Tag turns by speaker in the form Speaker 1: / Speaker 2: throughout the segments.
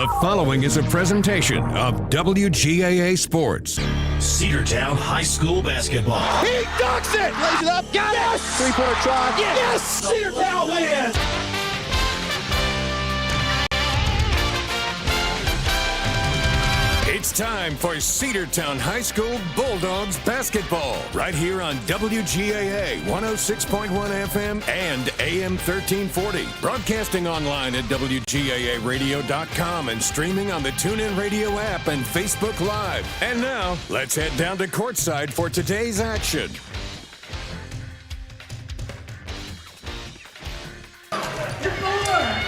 Speaker 1: The following is a presentation of WGAA Sports.
Speaker 2: Cedartown High School basketball.
Speaker 3: He dunks it! Lays it up. Got it! Three-pointer try. Yes!
Speaker 2: Cedartown wins!
Speaker 1: It's time for Cedartown High School Bulldogs basketball. Right here on WGAA 106.1 FM and AM 1340. Broadcasting online at WGAAradio.com and streaming on the TuneIn Radio app and Facebook Live. And now, let's head down to courtside for today's action.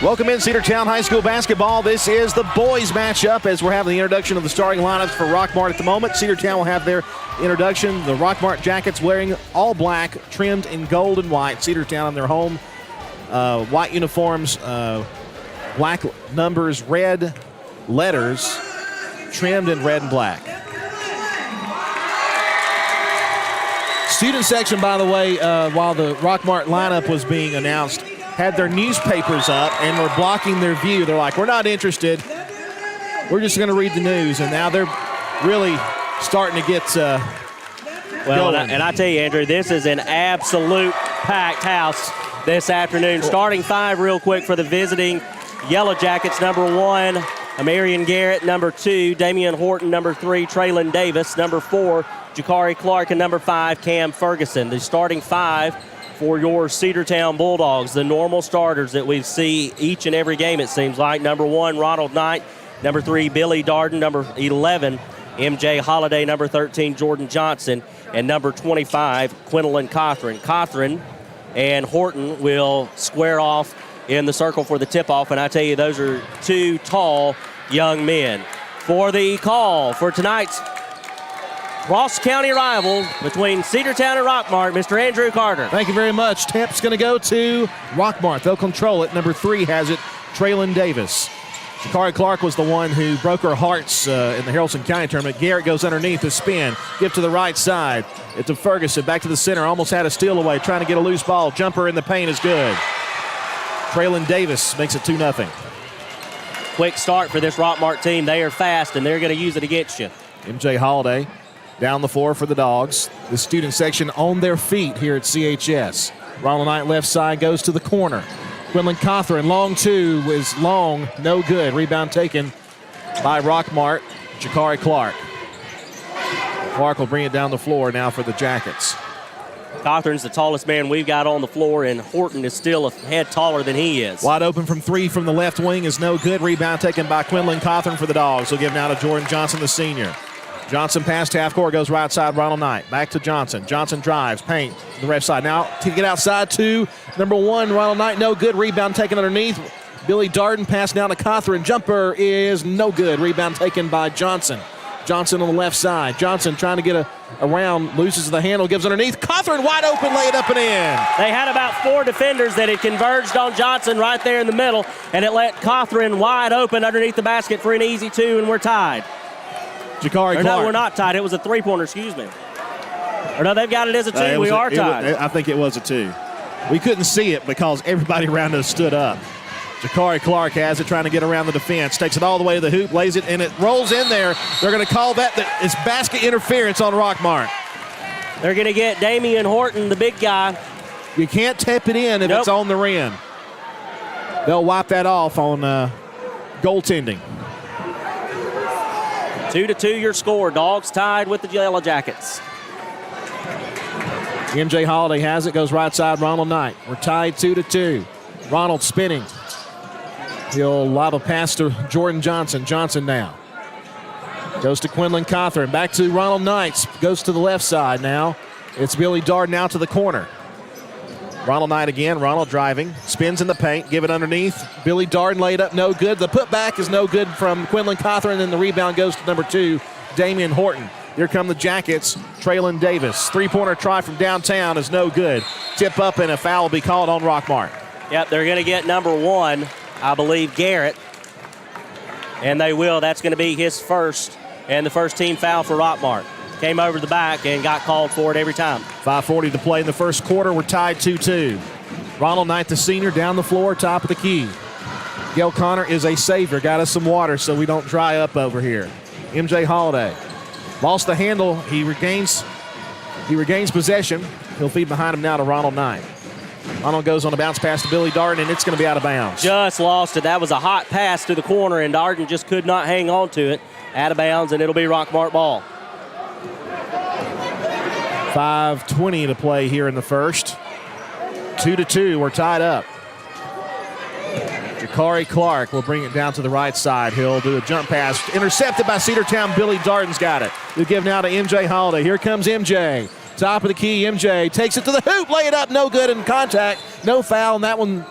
Speaker 4: Welcome in Cedartown High School basketball. This is the boys matchup as we're having the introduction of the starting lineups for Rockmart at the moment. Cedartown will have their introduction. The Rockmart Jackets wearing all black, trimmed in gold and white. Cedartown in their home white uniforms, black numbers, red letters, trimmed in red and black. Student section, by the way, while the Rockmart lineup was being announced, had their newspapers up and were blocking their view. They're like, we're not interested. We're just going to read the news. And now they're really starting to get
Speaker 5: well, and I tell you, Andrew, this is an absolute packed house this afternoon. Starting five real quick for the visiting Yellow Jackets. Number 1, Amarian Garrett. Number 2, Damian Horton. Number 3, Traylon Davis. Number 4, Jakari Clark. And number 5, Cam Ferguson. The starting five for your Cedartown Bulldogs, the normal starters that we see each and every game, it seems like. Number 1, Ronald Knight. Number 3, Billy Darden. Number 11, MJ Holiday. Number 13, Jordan Johnson. And number 25, Quinlan Cothran. Cothran and Horton will square off in the circle for the tip-off, and I tell you, those are two tall young men. For the call for tonight's cross-county rival between Cedartown and Rockmart, Mr. Andrew Carter.
Speaker 4: Thank you very much. Tip's going to go to Rockmart. They'll control it. Number 3 has it, Traylon Davis. Jakari Clark was the one who broke her hearts in the Haralson County tournament. Garrett goes underneath the spin. Give to the right side. It's to Ferguson. Back to the center. Almost had a steal away. Trying to get a loose ball. Jumper in the paint is good. Traylon Davis makes it 2-0.
Speaker 5: Quick start for this Rockmart team. They are fast, and they're going to use it against you.
Speaker 4: MJ Holiday down the floor for the Dogs. The student section on their feet here at CHS. Ronald Knight left side goes to the corner. Quinlan Cothran, long 2 is long, no good. Rebound taken by Rockmart, Jakari Clark. Clark will bring it down the floor now for the Jackets.
Speaker 5: Cothran's the tallest man we've got on the floor, and Horton is still a head taller than he is.
Speaker 4: Wide open from 3 from the left wing is no good. Rebound taken by Quinlan Cothran for the Dogs. He'll give now to Jordan Johnson, the senior. Johnson past half court, goes right side, Ronald Knight. Back to Johnson. Johnson drives, paint, the left side. Now to get outside to number 1, Ronald Knight, no good. Rebound taken underneath. Billy Darden pass down to Cothran. Jumper is no good. Rebound taken by Johnson. Johnson on the left side. Johnson trying to get around, loses the handle, gives underneath. Cothran wide open, lay it up and in.
Speaker 5: They had about 4 defenders that had converged on Johnson right there in the middle, and it let Cothran wide open underneath the basket for an easy 2, and we're tied.
Speaker 4: Jakari Clark.
Speaker 5: No, we're not tied. It was a 3-pointer, excuse me. Or no, they've got it as a 2. We are tied.
Speaker 4: I think it was a 2. We couldn't see it because everybody around us stood up. Jakari Clark has it, trying to get around the defense. Takes it all the way to the hoop, lays it, and it rolls in there. They're going to call that it's basket interference on Rockmart.
Speaker 5: They're going to get Damian Horton, the big guy.
Speaker 4: You can't tap it in if it's on the rim. They'll wipe that off on goaltending.
Speaker 5: 2-2 your score. Dogs tied with the Yellow Jackets.
Speaker 4: MJ Holiday has it, goes right side, Ronald Knight. We're tied 2-2. Ronald spinning. He'll lob a pass to Jordan Johnson. Johnson now. Goes to Quinlan Cothran. Back to Ronald Knight. Goes to the left side now. It's Billy Darden out to the corner. Ronald Knight again. Ronald driving. Spins in the paint. Give it underneath. Billy Darden laid up. No good. The putback is no good from Quinlan Cothran, and the rebound goes to number 2, Damian Horton. Here come the Jackets. Traylon Davis. 3-pointer try from downtown is no good. Tip up, and a foul will be called on Rockmart.
Speaker 5: Yep, they're going to get number 1, I believe, Garrett. And they will. That's going to be his first and the first team foul for Rockmart. Came over the back and got called for it every time.
Speaker 4: 5:40 to play in the first quarter. We're tied 2-2. Ronald Knight, the senior, down the floor, top of the key. Miguel Connor is a savior. Got us some water so we don't dry up over here. MJ Holiday lost the handle. He regains possession. He'll feed behind him now to Ronald Knight. Ronald goes on a bounce pass to Billy Darden, and it's going to be out of bounds.
Speaker 5: Just lost it. That was a hot pass to the corner, and Darden just could not hang on to it. Out of bounds, and it'll be Rockmart ball.
Speaker 4: 5:20 to play here in the first. 2-2. We're tied up. Jakari Clark will bring it down to the right side. He'll do a jump pass. Intercepted by Cedartown. Billy Darden's got it. He'll give now to MJ Holiday. Here comes MJ. Top of the key, MJ takes it to the hoop. Lay it up. No good in contact. No foul. And that one,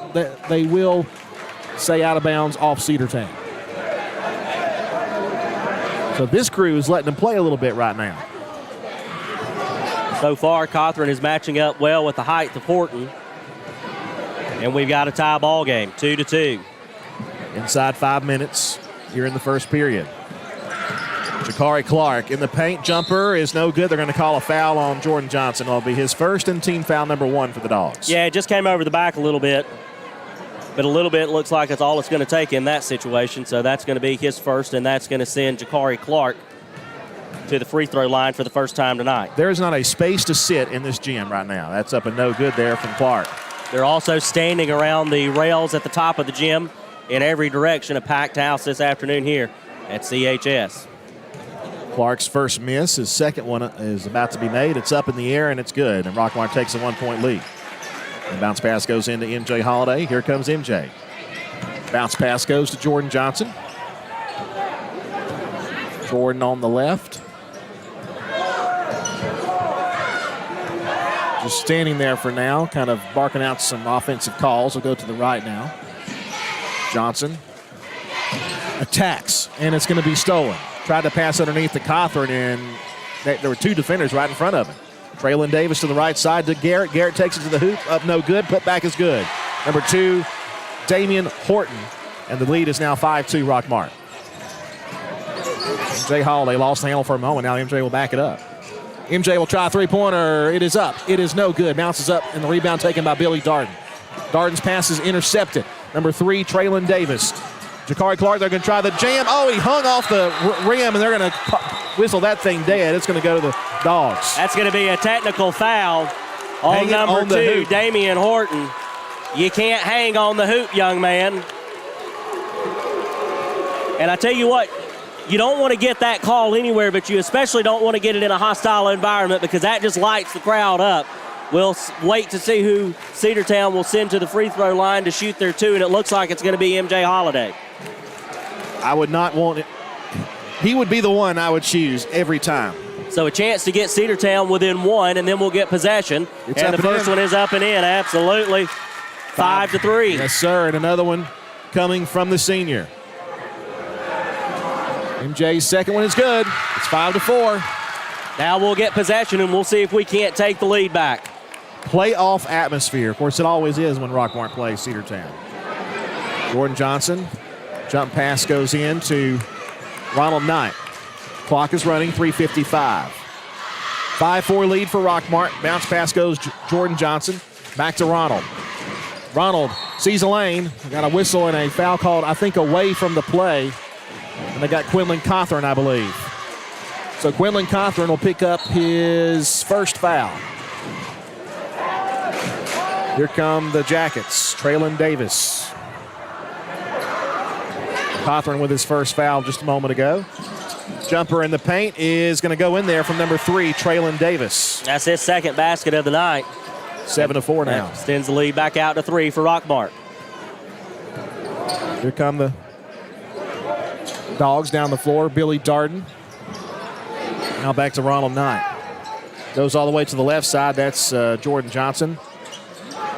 Speaker 4: they will say out of bounds off Cedartown. So this crew is letting them play a little bit right now.
Speaker 5: So far, Cawthorn is matching up well with the height of Horton. And we've got a tie ball game, 2-2.
Speaker 4: Inside 5 minutes here in the first period. Jakari Clark in the paint. Jumper is no good. They're going to call a foul on Jordan Johnson. It'll be his first and team foul number 1 for the Dogs.
Speaker 5: Yeah, it just came over the back a little bit. But a little bit looks like it's all it's going to take in that situation. So that's going to be his first, and that's going to send Jakari Clark to the free throw line for the first time tonight.
Speaker 4: There is not a space to sit in this gym right now. That's up and no good there from Clark.
Speaker 5: They're also standing around the rails at the top of the gym in every direction. A packed house this afternoon here at CHS.
Speaker 4: Clark's first miss. His second one is about to be made. It's up in the air, and it's good. And Rockmart takes a 1-point lead. The bounce pass goes into MJ Holiday. Here comes MJ. Bounce pass goes to Jordan Johnson. Jordan on the left. Just standing there for now, kind of barking out some offensive calls. We'll go to the right now. Johnson attacks, and it's going to be stolen. Tried to pass underneath the Cawthorn, and there were 2 defenders right in front of him. Traylon Davis to the right side to Garrett. Garrett takes it to the hoop. Up no good. Put back is good. Number 2, Damian Horton. And the lead is now 5-2 Rockmart. MJ Holiday lost the handle for a moment. Now MJ will back it up. MJ will try a three-pointer. It is up. It is no good. Bounces up, and the rebound taken by Billy Darden. Darden's pass is intercepted. Number 3, Traylon Davis. Jakari Clark, they're going to try the jam. Oh, he hung off the rim, and they're going to whistle that thing dead. It's going to go to the Dogs.
Speaker 5: That's going to be a technical foul on number 2, Damian Horton. You can't hang on the hoop, young man. And I tell you what, you don't want to get that call anywhere, but you especially don't want to get it in a hostile environment because that just lights the crowd up. We'll wait to see who Cedartown will send to the free throw line to shoot their 2, and it looks like it's going to be MJ Holiday.
Speaker 4: I would not want it. He would be the one I would choose every time.
Speaker 5: So a chance to get Cedartown within 1, and then we'll get possession. And the first one is up and in, absolutely. 5-3.
Speaker 4: Yes, sir, and another one coming from the senior. MJ's second one is good. It's 5-4.
Speaker 5: Now we'll get possession, and we'll see if we can't take the lead back.
Speaker 4: Playoff atmosphere. Of course, it always is when Rockmart plays Cedartown. Jordan Johnson. Jump pass goes in to Ronald Knight. Clock is running, 3:55. 5-4 lead for Rockmart. Bounce pass goes Jordan Johnson. Back to Ronald. Ronald sees a lane. Got a whistle and a foul called, I think, away from the play. And they got Quinlan Cawthorn, I believe. So Quinlan Cawthorn will pick up his first foul. Here come the Jackets. Traylon Davis. Cawthorn with his first foul just a moment ago. Jumper in the paint is going to go in there from number 3, Traylon Davis.
Speaker 5: That's his second basket of the night.
Speaker 4: 7-4 now.
Speaker 5: Extends the lead back out to 3 for Rockmart.
Speaker 4: Here come the Dogs down the floor. Billy Darden. Now back to Ronald Knight. Goes all the way to the left side. That's Jordan Johnson.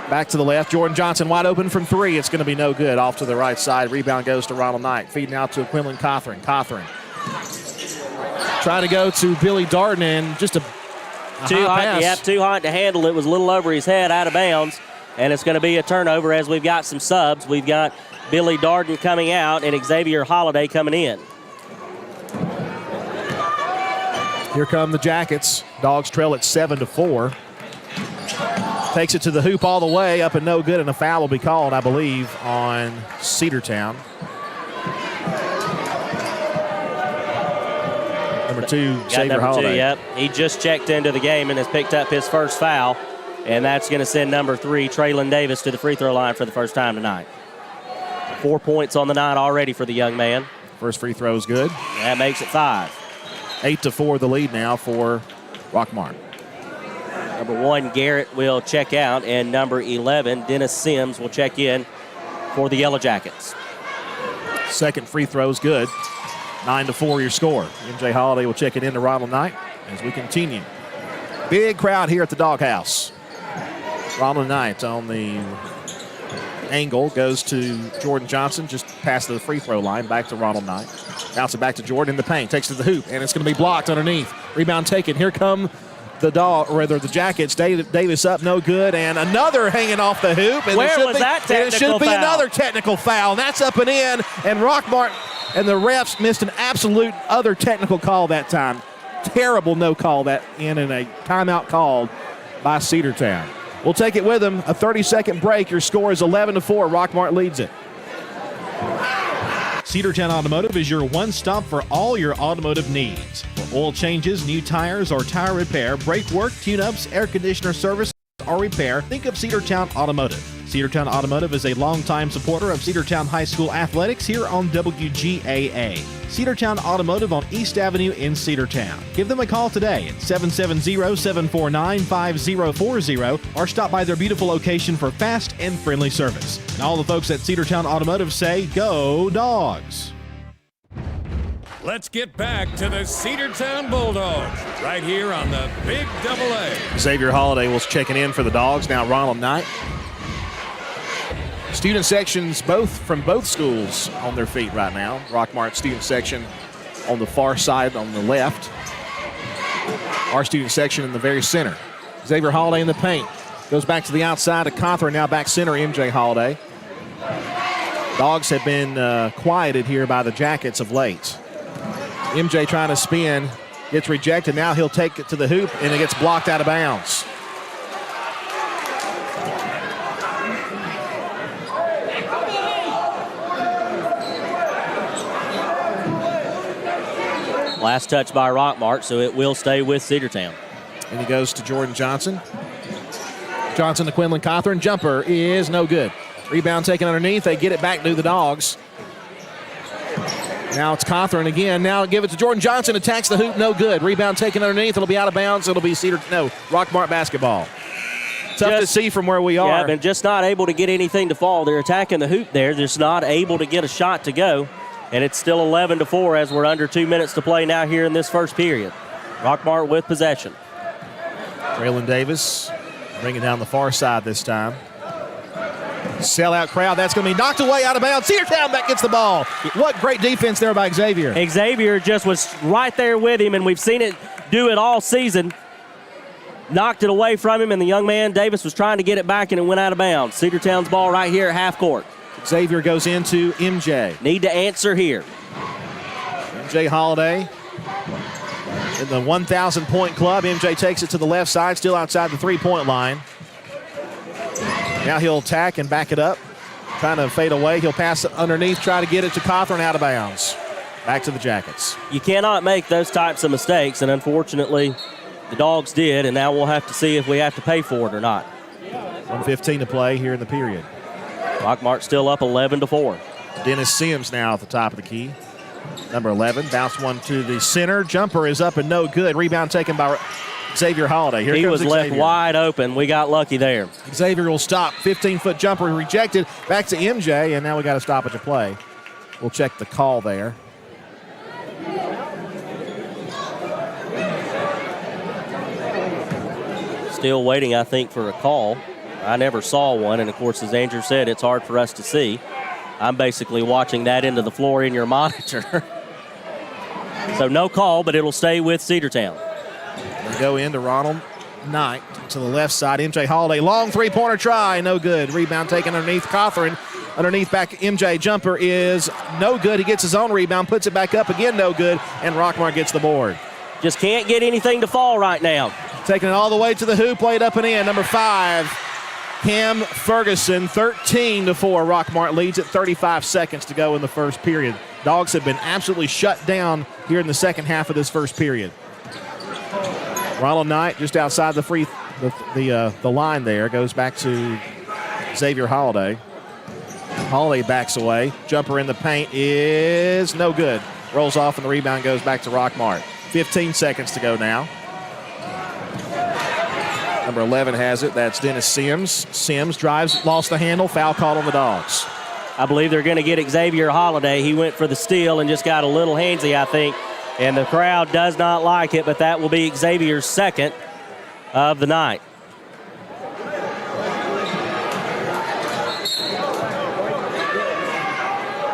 Speaker 4: Back to the left. Jordan Johnson wide open from 3. It's going to be no good. Off to the right side. Rebound goes to Ronald Knight. Feeding out to Quinlan Cawthorn. Cawthorn trying to go to Billy Darden, and just a
Speaker 5: too hot.
Speaker 4: Pass.
Speaker 5: Yeah, too hot to handle. It was a little over his head, out of bounds. And it's going to be a turnover as we've got some subs. We've got Billy Darden coming out and Xavier Holiday coming in.
Speaker 4: Here come the Jackets. Dogs trail at 7-4. Takes it to the hoop all the way, up and no good, and a foul will be called, I believe, on Cedartown. Number 2, Xavier Holiday.
Speaker 5: Yep. He just checked into the game and has picked up his first foul, and that's going to send number 3, Traylon Davis, to the free throw line for the first time tonight. 4 points on the night already for the young man.
Speaker 4: First free throw is good.
Speaker 5: That makes it 5.
Speaker 4: 8-4 the lead now for Rockmart.
Speaker 5: Number 1, Garrett, will check out, and number 11, Dennis Sims, will check in for the Yellow Jackets.
Speaker 4: Second free throw is good. 9-4 your score. MJ Holiday will check it into Ronald Knight as we continue. Big crowd here at the Doghouse. Ronald Knight on the angle goes to Jordan Johnson, just past the free throw line, back to Ronald Knight. Bounce it back to Jordan in the paint, takes it to the hoop, and it's going to be blocked underneath. Rebound taken. Here come the Jackets. Davis up, no good, and another hanging off the hoop. And
Speaker 5: Where was that technical foul?
Speaker 4: It should be another technical foul, and that's up and in, and Rockmart and the refs missed an absolute other technical call that time. Terrible no call that in, and a timeout called by Cedartown. We'll take it with them. A 30-second break. Your score is 11-4. Rockmart leads it.
Speaker 6: Cedartown Automotive is your one-stop for all your automotive needs. For oil changes, new tires, or tire repair, brake work, tune-ups, air conditioner service, or repair, think of Cedartown Automotive. Cedartown Automotive is a longtime supporter of Cedartown High School athletics here on WGAA. Cedartown Automotive on East Avenue in Cedartown. Give them a call today at 770-749-5040 or stop by their beautiful location for fast and friendly service. And all the folks at Cedartown Automotive say, go Dogs!
Speaker 1: Let's get back to the Cedartown Bulldogs right here on the Big AA.
Speaker 4: Xavier Holiday was checking in for the Dogs. Now Ronald Knight. Student sections from both schools on their feet right now. Rockmart student section on the far side on the left. Our student section in the very center. Xavier Holiday in the paint. Goes back to the outside to Cawthorn, now back center, MJ Holiday. Dogs have been quieted here by the Jackets of late. MJ trying to spin, gets rejected. Now he'll take it to the hoop, and it gets blocked out of bounds.
Speaker 5: Last touch by Rockmart, so it will stay with Cedartown.
Speaker 4: And he goes to Jordan Johnson. Johnson to Quinlan Cawthorn. Jumper is no good. Rebound taken underneath. They get it back to the Dogs. Now it's Cawthorn again. Now give it to Jordan Johnson. Attacks the hoop. No good. Rebound taken underneath. It'll be out of bounds. It'll be Rockmart basketball. Tough to see from where we are.
Speaker 5: Yeah, but just not able to get anything to fall. They're attacking the hoop there. Just not able to get a shot to go. And it's still 11-4 as we're under 2 minutes to play now here in this first period. Rockmart with possession.
Speaker 4: Traylon Davis bringing down the far side this time. Sellout crowd. That's going to be knocked away out of bounds. Cedartown back gets the ball. What great defense there by Xavier.
Speaker 5: Xavier just was right there with him, and we've seen it do it all season. Knocked it away from him, and the young man, Davis, was trying to get it back, and it went out of bounds. Cedartown's ball right here at half court.
Speaker 4: Xavier goes into MJ.
Speaker 5: Need to answer here.
Speaker 4: MJ Holiday in the 1,000-point club. MJ takes it to the left side, still outside the three-point line. Now he'll attack and back it up. Trying to fade away. He'll pass it underneath, try to get it to Cawthorn, out of bounds. Back to the Jackets.
Speaker 5: You cannot make those types of mistakes, and unfortunately, the Dogs did, and now we'll have to see if we have to pay for it or not.
Speaker 4: 1:15 to play here in the period.
Speaker 5: Rockmart still up 11-4.
Speaker 4: Dennis Sims now at the top of the key. Number 11. Bounce one to the center. Jumper is up and no good. Rebound taken by Xavier Holiday. Here
Speaker 5: he
Speaker 4: comes
Speaker 5: was
Speaker 4: Xavier.
Speaker 5: left wide open. We got lucky there.
Speaker 4: Xavier will stop. 15-foot jumper rejected. Back to MJ, and now we got a stoppage of play. We'll check the call there.
Speaker 5: Still waiting, I think, for a call. I never saw one, and of course, as Andrew said, it's hard for us to see. I'm basically watching that into the floor in your monitor. So no call, but it'll stay with Cedartown.
Speaker 4: They go into Ronald Knight to the left side. MJ Holiday, long three-pointer try, no good. Rebound taken underneath Cawthorn. Underneath back MJ, jumper is no good. He gets his own rebound, puts it back up again, no good, and Rockmart gets the board.
Speaker 5: Just can't get anything to fall right now.
Speaker 4: taking it all the way to the hoop, laid up and in. Number 5, Cam Ferguson, 13-4. Rockmart leads at 35 seconds to go in the first period. Dogs have been absolutely shut down here in the second half of this first period. Ronald Knight just outside the line there, goes back to Xavier Holiday. Holiday backs away. Jumper in the paint is no good. Rolls off and the rebound goes back to Rockmart. 15 seconds to go now. Number 11 has it. That's Dennis Sims. Sims drives, lost the handle, foul called on the Dogs.
Speaker 5: I believe they're going to get Xavier Holiday. He went for the steal and just got a little handsy, I think. And the crowd does not like it, but that will be Xavier's second of the night.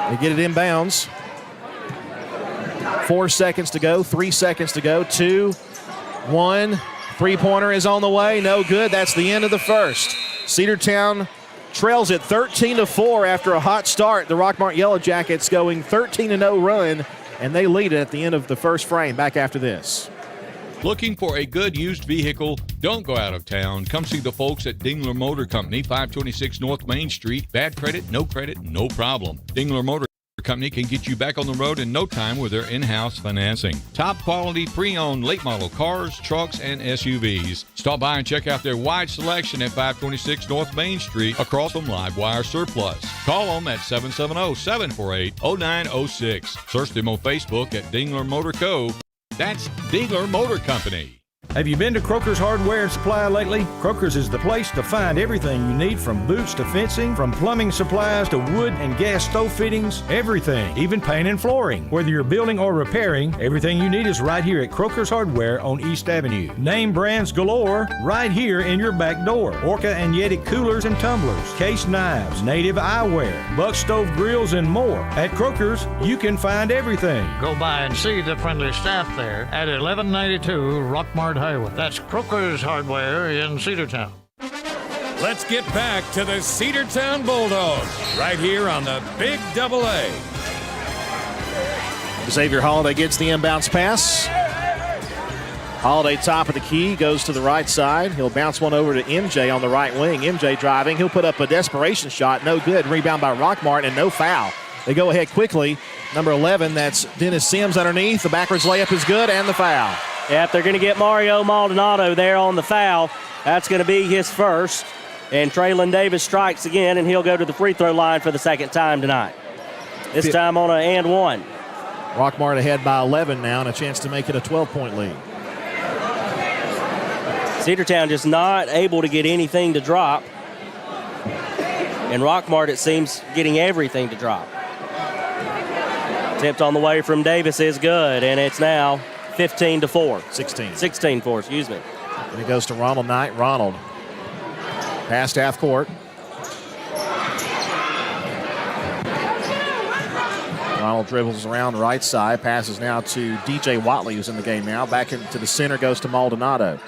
Speaker 4: They get it inbounds. 4 seconds to go, 3 seconds to go, 2, 1. Three-pointer is on the way, no good. That's the end of the first. Cedartown trails it 13-4 after a hot start. The Rockmart Yellow Jackets going 13-0 run, and they lead it at the end of the first frame. Back after this.
Speaker 7: Looking for a good used vehicle? Don't go out of town. Come see the folks at Dingler Motor Company, 526 North Main Street. Bad credit, no problem. Dingler Motor Company can get you back on the road in no time with their in-house financing. Top quality pre-owned late model cars, trucks, and SUVs. Stop by and check out their wide selection at 526 North Main Street across from Livewire Surplus. Call them at 770-748-0906. Search them on Facebook at Dingler Motor Co. That's Dingler Motor Company.
Speaker 8: Have you been to Croker's Hardware and Supply lately? Croker's is the place to find everything you need, from boots to fencing, from plumbing supplies to wood and gas stove fittings, everything, even paint and flooring. Whether you're building or repairing, everything you need is right here at Croker's Hardware on East Avenue. Name brands galore right here in your back door. Orca and Yeti coolers and tumblers, case knives, native eyewear, buck stove grills, and more. At Croker's, you can find everything.
Speaker 9: Go by and see the friendly staff there at 1192 Rockmart Highway. That's Croker's Hardware in Cedartown.
Speaker 1: Let's get back to the Cedartown Bulldogs right here on the Big AA.
Speaker 4: Xavier Holiday gets the inbounds pass. Holiday top of the key, goes to the right side. He'll bounce one over to MJ on the right wing. MJ driving. He'll put up a desperation shot. No good. Rebound by Rockmart and no foul. They go ahead quickly. Number 11, that's Dennis Sims underneath. The backwards layup is good and the foul.
Speaker 5: Yep, they're going to get Mario Maldonado there on the foul. That's going to be his first. And Traylon Davis strikes again, and he'll go to the free throw line for the second time tonight. This time on an and one.
Speaker 4: Rockmart ahead by 11 now and a chance to make it a 12-point lead.
Speaker 5: Cedartown just not able to get anything to drop. And Rockmart, it seems, getting everything to drop. Tipped on the way from Davis is good, and it's now 15-4. 16-4, excuse me.
Speaker 4: And it goes to Ronald Knight. Ronald past half court. Ronald dribbles around the right side. Passes now to DJ Watley, who's in the game now. Back into the center goes to Maldonado.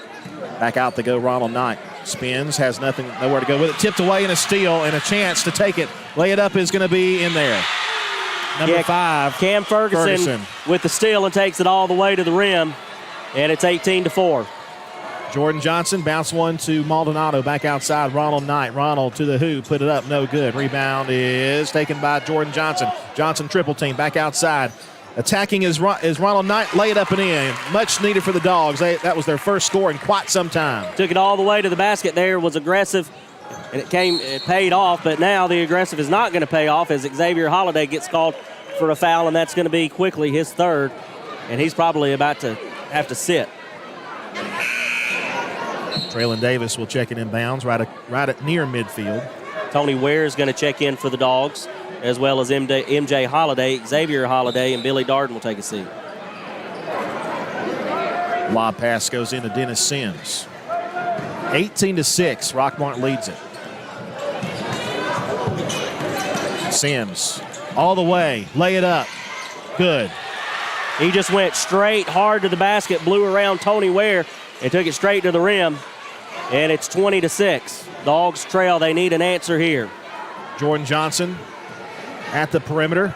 Speaker 4: Back out they go Ronald Knight. Spins, has nowhere to go with it. Tipped away and a steal and a chance to take it. Lay it up is going to be in there. Number 5,
Speaker 5: Cam Ferguson with the steal and takes it all the way to the rim, and it's 18-4.
Speaker 4: Jordan Johnson bounce one to Maldonado. Back outside, Ronald Knight. Ronald to the hoop, put it up, no good. Rebound is taken by Jordan Johnson. Johnson triple team, back outside. Attacking is Ronald Knight. Lay it up and in. Much needed for the Dogs. That was their first score in quite some time.
Speaker 5: Took it all the way to the basket there, was aggressive, and it paid off, but now the aggressive is not going to pay off as Xavier Holiday gets called for a foul, and that's going to be quickly his third, and he's probably about to have to sit.
Speaker 4: Traylon Davis will check it inbounds right at near midfield.
Speaker 5: Tony Ware is going to check in for the Dogs, as well as MJ Holiday, Xavier Holiday, and Billy Darden will take a seat.
Speaker 4: Lob pass goes into Dennis Sims. 18-6, Rockmart leads it. Sims all the way, lay it up, good.
Speaker 5: He just went straight hard to the basket, blew around Tony Ware, and took it straight to the rim, and it's 20-6. Dogs trail, they need an answer here.
Speaker 4: Jordan Johnson at the perimeter.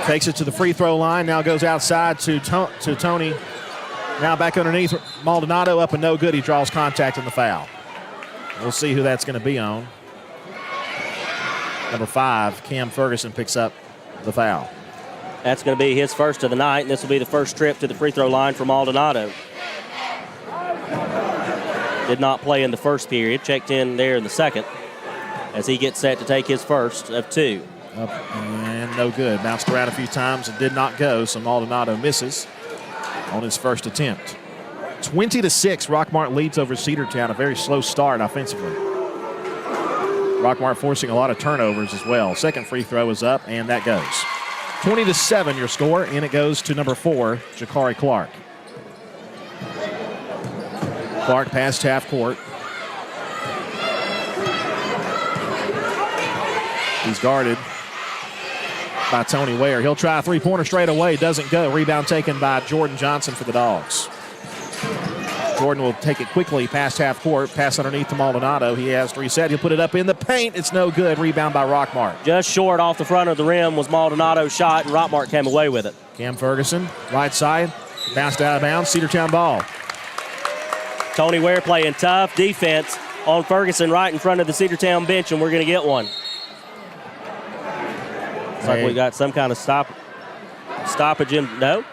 Speaker 4: Takes it to the free throw line, now goes outside to Tony Now back underneath. Maldonado up and no good. He draws contact in the foul. We'll see who that's going to be on. Number 5, Cam Ferguson picks up the foul.
Speaker 5: That's going to be his first of the night, and this will be the first trip to the free throw line for Maldonado. Did not play in the first period. Checked in there in the second as he gets set to take his first of 2.
Speaker 4: Up and no good. Bounced around a few times and did not go, so Maldonado misses on his first attempt. 20-6, Rockmart leads over Cedartown. A very slow start offensively. Rockmart forcing a lot of turnovers as well. Second free throw is up, and that goes. 20-7 your score, and it goes to number 4, Jakari Clark. Clark past half court. He's guarded by Tony Ware. He'll try a three-pointer straight away. Doesn't go. Rebound taken by Jordan Johnson for the Dogs. Jordan will take it quickly past half court. Pass underneath to Maldonado. He has to reset. He'll put it up in the paint. It's no good. Rebound by Rockmart.
Speaker 5: Just short off the front of the rim was Maldonado's shot, and Rockmart came away with it.
Speaker 4: Cam Ferguson, right side. Bounced out of bounds. Cedartown ball.
Speaker 5: Tony Ware playing tough defense on Ferguson right in front of the Cedartown bench, and we're going to get one. Looks like we got some kind of stoppage in. No?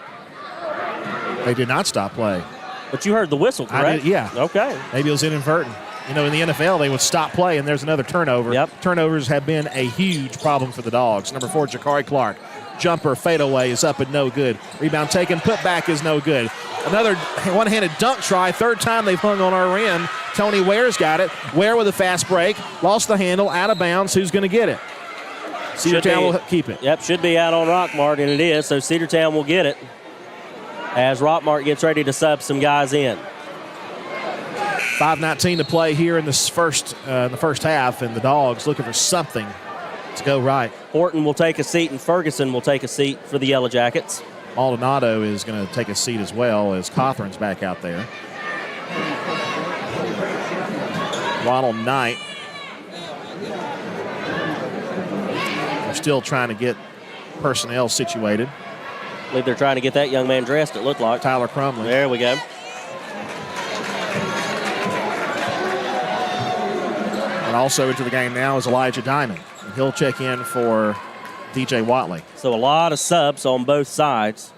Speaker 4: They did not stop play.
Speaker 5: But you heard the whistle, correct?
Speaker 4: I did, yeah.
Speaker 5: Okay.
Speaker 4: Maybe it was inadvertent. You know, in the NFL, they would stop play, and there's another turnover.
Speaker 5: Yep.
Speaker 4: Turnovers have been a huge problem for the Dogs. Number 4, Jakari Clark. Jumper, fadeaway is up and no good. Rebound taken, put back is no good. Another one-handed dunk try. Third time they've hung on our rim. Tony Ware's got it. Ware with a fast break. Lost the handle, out of bounds. Who's going to get it? Cedartown will keep it.
Speaker 5: Yep, should be out on Rockmart, and it is, so Cedartown will get it as Rockmart gets ready to sub some guys in.
Speaker 4: 5:19 to play here in the first half, and the Dogs looking for something to go right.
Speaker 5: Horton will take a seat, and Ferguson will take a seat for the Yellow Jackets.
Speaker 4: Maldonado is going to take a seat as well as Cothran's back out there. Ronald Knight. They're still trying to get personnel situated.
Speaker 5: I believe they're trying to get that young man dressed, it looked like.
Speaker 4: Tyler Crumley.
Speaker 5: There we go.
Speaker 4: And also into the game now is Elijah Diamond. He'll check in for DJ Watley.
Speaker 5: So a lot of subs on both sides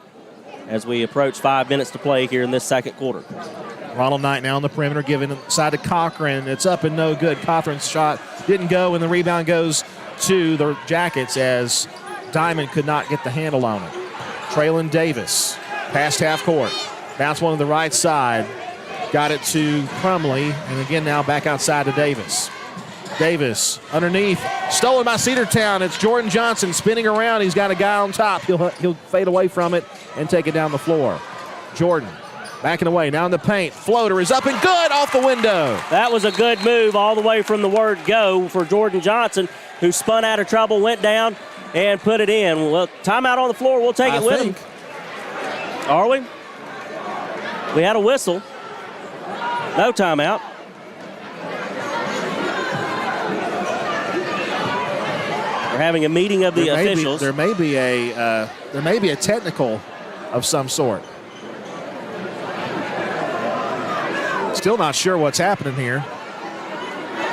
Speaker 5: as we approach 5 minutes to play here in this second quarter.
Speaker 4: Ronald Knight now on the perimeter, giving inside to Cochran. It's up and no good. Cochran's shot didn't go, and the rebound goes to the Jackets as Diamond could not get the handle on it. Traylon Davis, past half court. Bounce one to the right side. Got it to Crumley, and again now back outside to Davis. Davis underneath, stolen by Cedartown. It's Jordan Johnson spinning around. He's got a guy on top. He'll fade away from it and take it down the floor. Jordan backing away, now in the paint. Floater is up and good, off the window.
Speaker 5: That was a good move all the way from the word go for Jordan Johnson, who spun out of trouble, went down, and put it in. Well, timeout on the floor. We'll take it with him. Are we? We had a whistle. No timeout. We're having a meeting of the officials.
Speaker 4: There may be a technical of some sort. Still not sure what's happening here.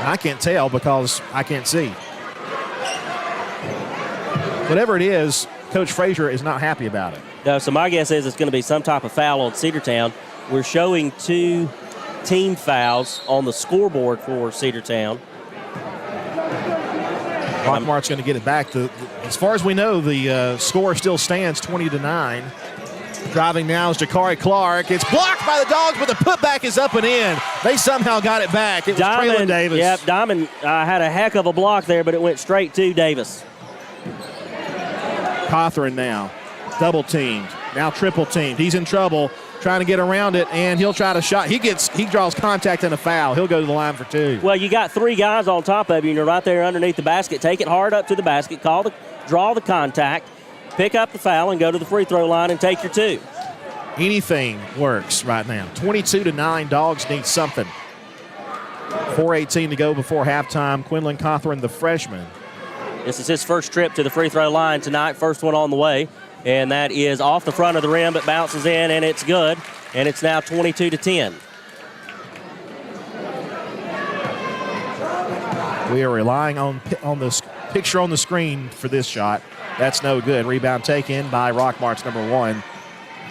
Speaker 4: I can't tell because I can't see. Whatever it is, Coach Frazier is not happy about it.
Speaker 5: No, so my guess is it's going to be some type of foul on Cedartown. We're showing 2 team fouls on the scoreboard for Cedartown.
Speaker 4: Rockmart's going to get it back. As far as we know, the score still stands 20-9. Driving now is Jakari Clark. It's blocked by the Dogs, but the putback is up and in. They somehow got it back. It was Traylon Davis.
Speaker 5: Yep, Diamond had a heck of a block there, but it went straight to Davis.
Speaker 4: Cothran now, double teamed, now triple teamed. He's in trouble, trying to get around it, and he'll try to shot. He draws contact and a foul. He'll go to the line for 2.
Speaker 5: Well, you got 3 guys on top of you, and you're right there underneath the basket. Take it hard up to the basket, draw the contact, pick up the foul, and go to the free throw line and take your 2.
Speaker 4: Anything works right now. 22-9, Dogs need something. 4:18 to go before halftime. Quinlan Cothran, the freshman.
Speaker 5: This is his first trip to the free throw line tonight, first one on the way, and that is off the front of the rim, but bounces in, and it's good. and it's now 22-10.
Speaker 4: We are relying on this picture on the screen for this shot. That's no good. Rebound taken by Rockmart's number 1.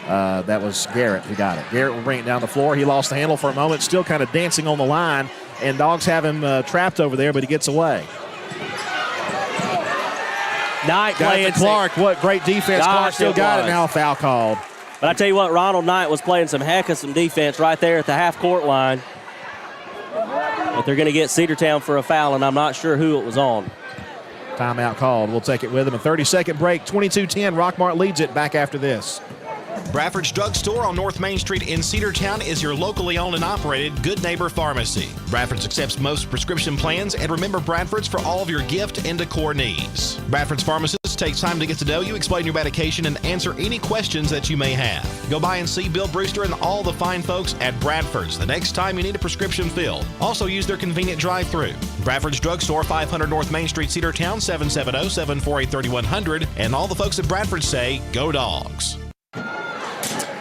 Speaker 4: That was Garrett who got it. Garrett will bring it down the floor. He lost the handle for a moment, still kind of dancing on the line, and Dogs have him trapped over there, but he gets away.
Speaker 5: Knight playing
Speaker 4: Clark. What great defense. Clark still got it. Now a foul called.
Speaker 5: But I tell you what, Ronald Knight was playing some heck of some defense right there at the half-court line. But they're going to get Cedartown for a foul, and I'm not sure who it was on.
Speaker 4: Timeout called. We'll take it with him. A 30-second break. 22-10. Rockmart leads it. Back after this.
Speaker 2: Bradford's Drugstore on North Main Street in Cedartown is your locally owned and operated Good Neighbor Pharmacy. Bradford's accepts most prescription plans, and remember Bradford's for all of your gift and decor needs. Bradford's pharmacist takes time to get to know you, explain your medication, and answer any questions that you may have. Go by and see Bill Brewster and all the fine folks at Bradford's the next time you need a prescription filled. Also use their convenient drive-thru. Bradford's Drugstore, 500 North Main Street, Cedartown, 770-748-3100. And all the folks at Bradford say, go Dogs.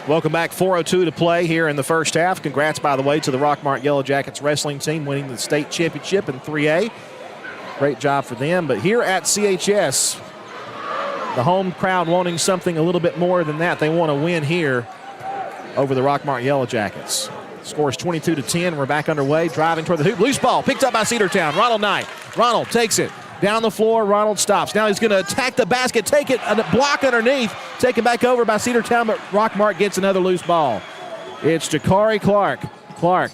Speaker 4: Welcome back. 4:02 to play here in the first half. Congrats, by the way, to the Rockmart Yellow Jackets wrestling team winning the state championship in 3A. Great job for them. But here at CHS, the home crowd wanting something a little bit more than that. They want to win here over the Rockmart Yellow Jackets. Scores 22-10. We're back underway. Driving toward the hoop. Loose ball picked up by Cedartown. Ronald Knight. Ronald takes it. Down the floor, Ronald stops. Now he's going to attack the basket, take it, a block underneath, taken back over by Cedartown, but Rockmart gets another loose ball. It's Jakari Clark. Clark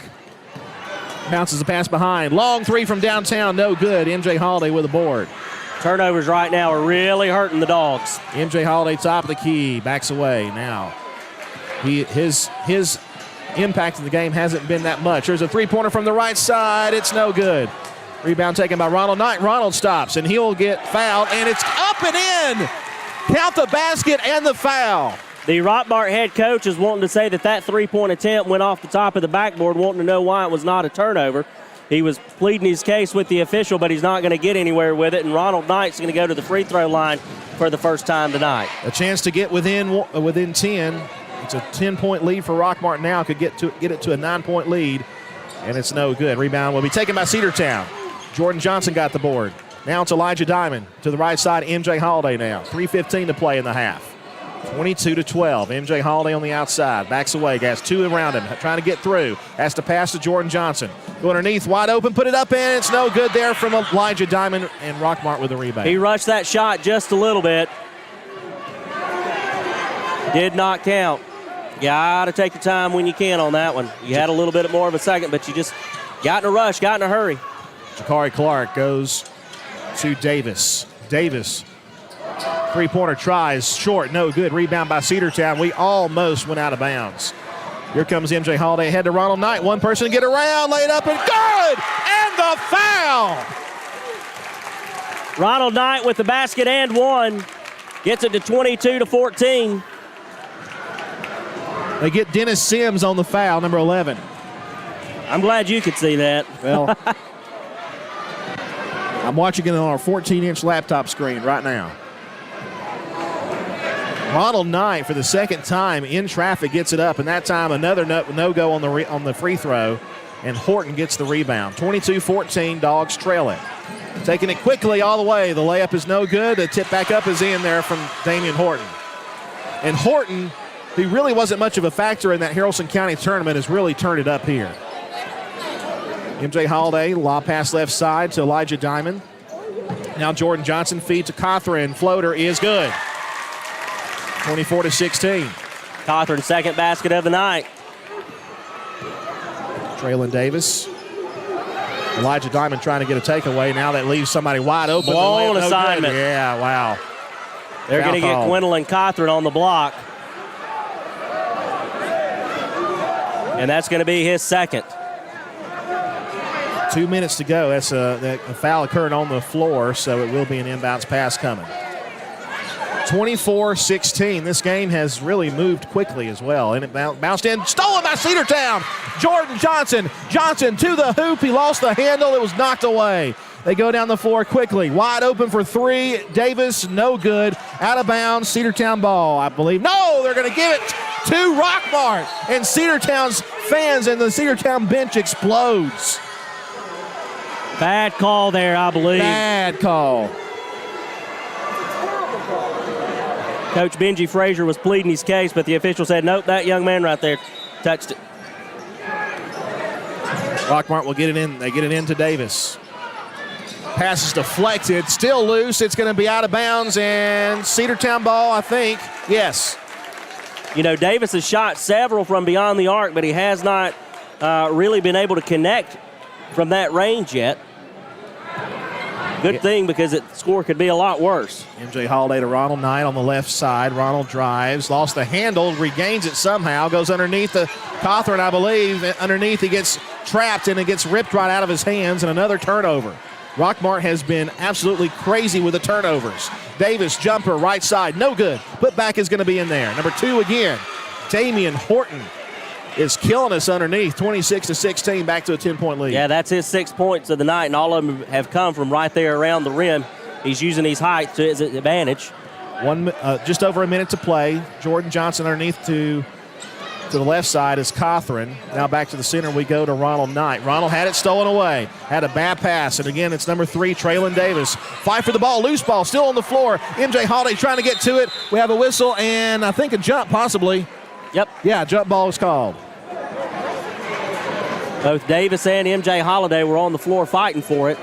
Speaker 4: bounces the pass behind. Long three from downtown, no good. MJ Holiday with a board.
Speaker 5: Turnovers right now are really hurting the Dogs.
Speaker 4: MJ Holiday top of the key, backs away now. His impact in the game hasn't been that much. There's a three-pointer from the right side. It's no good. Rebound taken by Ronald Knight. Ronald stops, and he'll get fouled, and it's up and in. Count the basket and the foul.
Speaker 5: The Rockmart head coach is wanting to say that three-point attempt went off the top of the backboard, wanting to know why it was not a turnover. He was pleading his case with the official, but he's not going to get anywhere with it, and Ronald Knight's going to go to the free throw line for the first time tonight.
Speaker 4: A chance to get within 10. It's a 10-point lead for Rockmart now. Could get it to a 9-point lead, and it's no good. Rebound will be taken by Cedartown. Jordan Johnson got the board. Now it's Elijah Diamond to the right side. MJ Holiday now. 3:15 to play in the half. 22-12. MJ Holiday on the outside. Backs away. Has two around him. Trying to get through. Has to pass to Jordan Johnson. Go underneath. Wide open. Put it up in. It's no good there from Elijah Diamond, and Rockmart with the rebound.
Speaker 5: He rushed that shot just a little bit. Did not count. You got to take your time when you can on that one. You had a little bit more of a second, but you just got in a rush, got in a hurry.
Speaker 4: Jakari Clark goes to Davis. Davis, three-pointer tries, short, no good. Rebound by Cedartown. We almost went out of bounds. Here comes MJ Holiday ahead to Ronald Knight. One person to get around, laid up, and good! And the foul!
Speaker 5: Ronald Knight with the basket and one. Gets it to 22-14.
Speaker 4: They get Dennis Sims on the foul, number 11.
Speaker 5: I'm glad you could see that.
Speaker 4: Well, I'm watching it on our 14-inch laptop screen right now. Ronald Knight, for the second time in traffic, gets it up, and that time another no-go on the free throw, and Horton gets the rebound. 22-14, Dogs trail it. Taking it quickly all the way. The layup is no good. The tip back up is in there from Damian Horton. And Horton, who really wasn't much of a factor in that Haralson County tournament, has really turned it up here. MJ Holiday, lob pass left side to Elijah Diamond. Now Jordan Johnson feed to Cothran. Floater is good. 24-16.
Speaker 5: Cothran, second basket of the night.
Speaker 4: Traylon Davis. Elijah Diamond trying to get a takeaway. Now that leaves somebody wide open.
Speaker 5: Blown assignment.
Speaker 4: Yeah, wow.
Speaker 5: They're going to get Gwendolyn Cothran on the block. And that's going to be his second.
Speaker 4: 2 minutes to go. That's a foul occurred on the floor, so it will be an inbounds pass coming. 24-16. This game has really moved quickly as well. And it bounced in. Stolen by Cedartown. Jordan Johnson. Johnson to the hoop. He lost the handle. It was knocked away. They go down the floor quickly. Wide open for three. Davis, no good. Out of bounds. Cedartown ball, I believe. No, they're going to give it to Rockmart. And Cedartown's fans and the Cedartown bench explodes.
Speaker 5: Bad call there, I believe.
Speaker 4: Bad call.
Speaker 5: Coach Benji Frazier was pleading his case, but the official said, nope, that young man right there touched it.
Speaker 4: Rockmart will get it in. They get it into Davis. Pass is deflected, still loose. It's going to be out of bounds, and Cedartown ball, I think. Yes.
Speaker 5: You know, Davis has shot several from beyond the arc, but he has not really been able to connect from that range yet. Good thing, because the score could be a lot worse.
Speaker 4: MJ Holiday to Ronald Knight on the left side. Ronald drives, lost the handle, regains it somehow, goes underneath the Cawthorn, I believe. Underneath, he gets trapped, and it gets ripped right out of his hands, and another turnover. Rockmart has been absolutely crazy with the turnovers. Davis, jumper, right side, no good. Put back is going to be in there. Number 2 again, Damian Horton is killing us underneath, 26-16, back to a 10-point lead.
Speaker 5: Yeah, that's his 6 points of the night, and all of them have come from right there around the rim. He's using his height to his advantage.
Speaker 4: Just over a minute to play. Jordan Johnson underneath to the left side is Cawthorn. Now back to the center we go to Ronald Knight. Ronald had it stolen away. Had a bad pass, and again it's number 3, Traylon Davis. Fight for the ball, loose ball, still on the floor. MJ Holiday trying to get to it. We have a whistle and I think a jump possibly.
Speaker 5: Yep.
Speaker 4: Yeah, jump ball was called.
Speaker 5: Both Davis and MJ Holiday were on the floor fighting for it.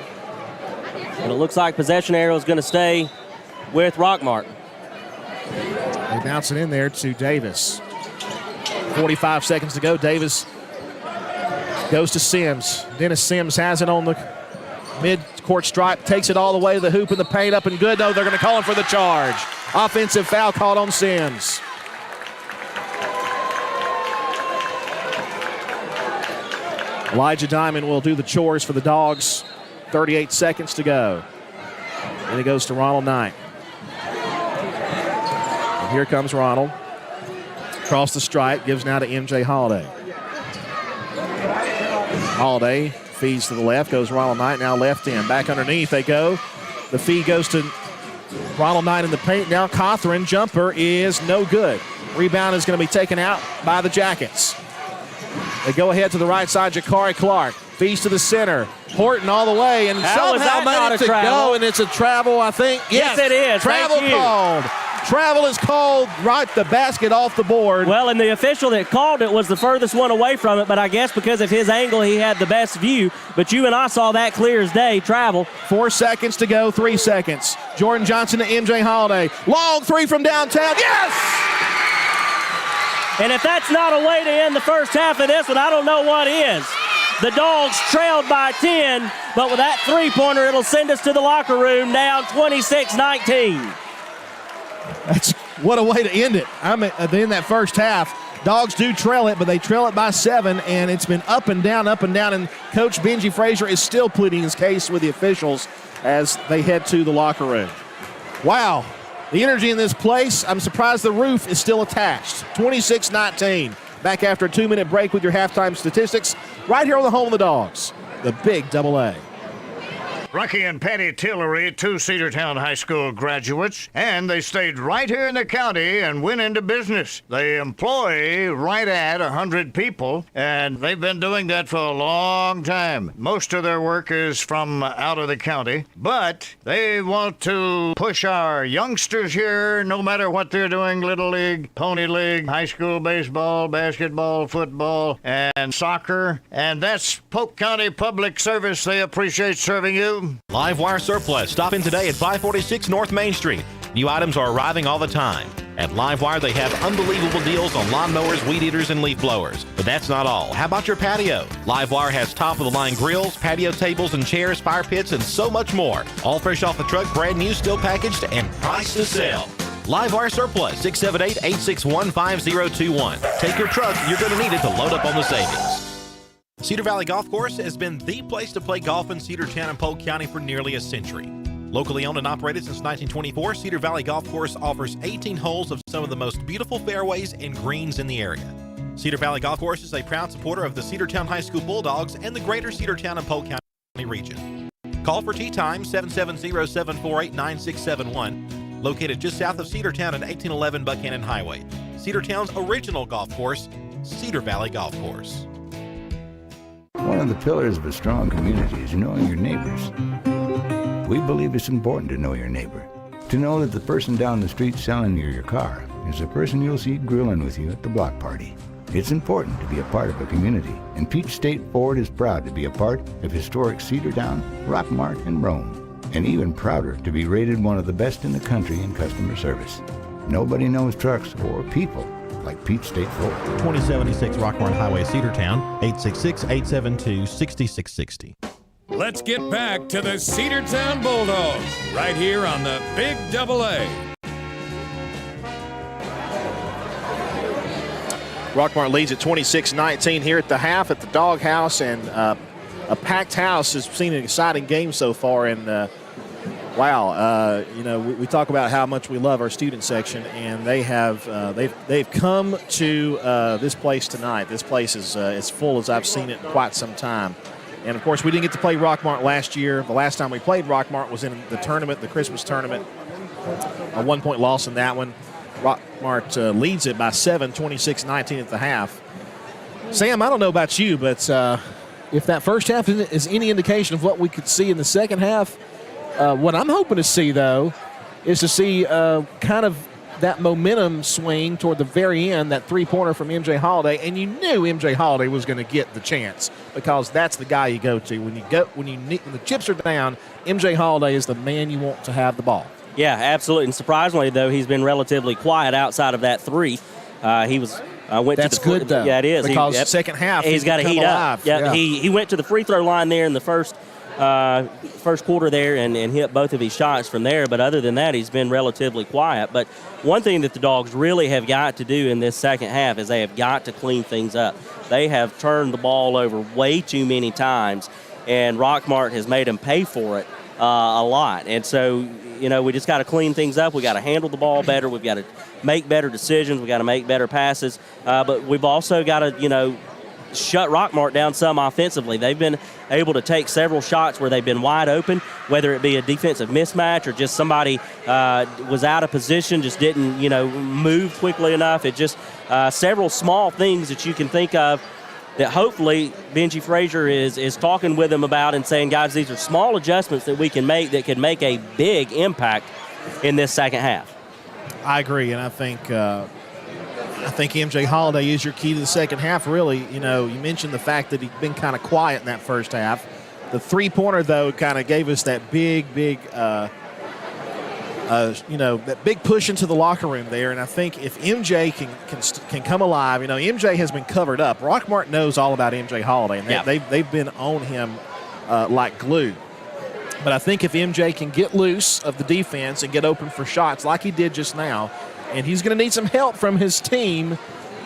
Speaker 5: And it looks like possession arrow is going to stay with Rockmart.
Speaker 4: They bounce it in there to Davis. 45 seconds to go. Davis goes to Sims. Dennis Sims has it on the mid-court stripe, takes it all the way to the hoop in the paint, up and good. No, they're going to call him for the charge. Offensive foul called on Sims. Elijah Diamond will do the chores for the Dogs. 38 seconds to go. And it goes to Ronald Knight. And here comes Ronald. Across the stripe, gives now to MJ Holiday. Holiday feeds to the left, goes Ronald Knight, now left in. Back underneath they go. The feed goes to Ronald Knight in the paint. Now Cawthorn, jumper is no good. Rebound is going to be taken out by the Jackets. They go ahead to the right side, Jakari Clark. Feeds to the center. Horton all the way, and somehow managed to go, and it's a travel, I think.
Speaker 5: Yes it is.
Speaker 4: Travel called. Travel is called, right the basket off the board.
Speaker 5: Well, and the official that called it was the furthest one away from it, but I guess because of his angle, he had the best view. But you and I saw that clear as day, travel.
Speaker 4: 4 seconds to go, 3 seconds. Jordan Johnson to MJ Holiday. Long 3 from downtown, yes!
Speaker 5: And if that's not a way to end the first half of this one, I don't know what is. The Dogs trailed by 10, but with that three-pointer, it'll send us to the locker room down 26-19.
Speaker 4: What a way to end it. I mean, at the end of that first half, Dogs do trail it, but they trail it by 7, and it's been up and down, and Coach Benji Frazier is still pleading his case with the officials as they head to the locker room. Wow, the energy in this place, I'm surprised the roof is still attached. 26-19. Back after a 2-minute break with your halftime statistics, right here on the home of the Dogs, the Big AA.
Speaker 9: Rocky and Patty Tillery, 2 Cedartown High School graduates, and they stayed right here in the county and went into business. They employ right at 100 people, and they've been doing that for a long time. Most of their work is from out of the county, but they want to push our youngsters here, no matter what they're doing, Little League, Pony League, high school baseball, basketball, football, and soccer, and that's Polk County Public Service. They appreciate serving you.
Speaker 2: Livewire Surplus. Stop in today at 546 North Main Street. New items are arriving all the time. At Livewire, they have unbelievable deals on lawnmowers, weed eaters, and leaf blowers. But that's not all. How about your patio? Livewire has top-of-the-line grills, patio tables and chairs, fire pits, and so much more. All fresh off the truck, brand new, still packaged, and priced to sell. Livewire Surplus, 678-861-5021. Take your truck. You're going to need it to load up on the savings. Cedar Valley Golf Course has been the place to play golf in Cedartown and Polk County for nearly a century. Locally owned and operated since 1924, Cedar Valley Golf Course offers 18 holes of some of the most beautiful fairways and greens in the area. Cedar Valley Golf Course is a proud supporter of the Cedartown High School Bulldogs and the greater Cedartown and Polk County region. Call for tee time, 770-748-9671, located just south of Cedartown at 1811 Buchanan Highway. Cedartown's original golf course, Cedar Valley Golf Course.
Speaker 10: One of the pillars of a strong community is knowing your neighbors. We believe it's important to know your neighbor. To know that the person down the street selling you your car is the person you'll see grilling with you at the block party. It's important to be a part of a community, and Peach State Ford is proud to be a part of historic Cedartown, Rockmart, and Rome, and even prouder to be rated one of the best in the country in customer service. Nobody knows trucks or people like Peach State Ford.
Speaker 6: 2076 Rockmart Highway, Cedartown, 866-872-6660.
Speaker 1: Let's get back to the Cedartown Bulldogs right here on the Big AA.
Speaker 4: Rockmart leads at 26-19 here at the half at the Doghouse, and a packed house has seen an exciting game so far. And wow, we talk about how much we love our student section, and they have they've come to this place tonight. This place is as full as I've seen it in quite some time. And of course, we didn't get to play Rockmart last year. The last time we played Rockmart was in the tournament, the Christmas tournament. A 1-point loss in that one. Rockmart leads it by 7, 26-19 at the half. Sam, I don't know about you, but if that first half is any indication of what we could see in the second half, what I'm hoping to see, though, is to see kind of that momentum swing toward the very end, that three-pointer from MJ Holiday, and you knew MJ Holiday was going to get the chance because that's the guy you go to when the chips are down. MJ Holiday is the man you want to have the ball.
Speaker 5: Yeah, absolutely. And surprisingly, though, he's been relatively quiet outside of that three. He was went
Speaker 4: That's
Speaker 5: to the
Speaker 4: good, though.
Speaker 5: Yeah, it is.
Speaker 4: Because second half,
Speaker 5: he's got to heat up.
Speaker 4: Yeah.
Speaker 5: He went to the free throw line there in the first quarter there and hit both of his shots from there. But other than that, he's been relatively quiet. But one thing that the Dogs really have got to do in this second half is they have got to clean things up. They have turned the ball over way too many times, and Rockmart has made them pay for it a lot. And so, we just got to clean things up. We got to handle the ball better. We've got to make better decisions. We got to make better passes. But we've also got to, shut Rockmart down some offensively. They've been able to take several shots where they've been wide open, whether it be a defensive mismatch or just somebody was out of position, just didn't, move quickly enough. It just several small things that you can think of that hopefully Benji Frazier is talking with them about and saying, guys, these are small adjustments that we can make that could make a big impact in this second half.
Speaker 4: I agree, and I think MJ Holiday is your key to the second half, really. You mentioned the fact that he'd been kind of quiet in that first half. The three-pointer, though, kind of gave us that big that big push into the locker room there. And I think if MJ can come alive, MJ has been covered up. Rockmart knows all about MJ Holiday, and they've been on him like glue. But I think if MJ can get loose of the defense and get open for shots like he did just now, and he's going to need some help from his team,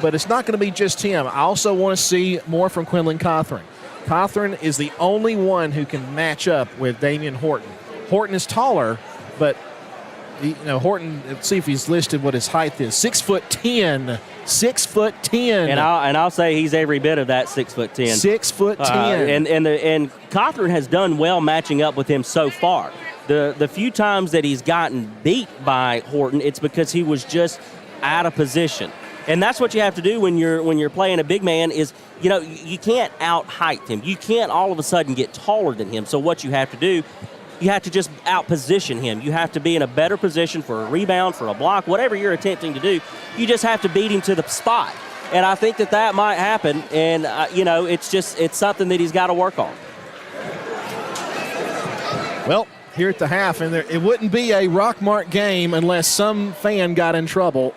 Speaker 4: but it's not going to be just him. I also want to see more from Quinlan Cothran. Cothran is the only one who can match up with Damian Horton. Horton is taller, but Horton, let's see if he's listed what his height is. 6'10". 6'10".
Speaker 5: And I'll say he's every bit of that 6'10".
Speaker 4: 6'10".
Speaker 5: And Cothran has done well matching up with him so far. The few times that he's gotten beat by Horton, it's because he was just out of position. And that's what you have to do when you're playing a big man is, you can't out-height him. You can't all of a sudden get taller than him. So what you have to do, you have to just out-position him. You have to be in a better position for a rebound, for a block, whatever you're attempting to do. You just have to beat him to the spot. And I think that might happen. And, it's something that he's got to work on.
Speaker 4: Well, here at the half, and it wouldn't be a Rockmart game unless some fan got in trouble.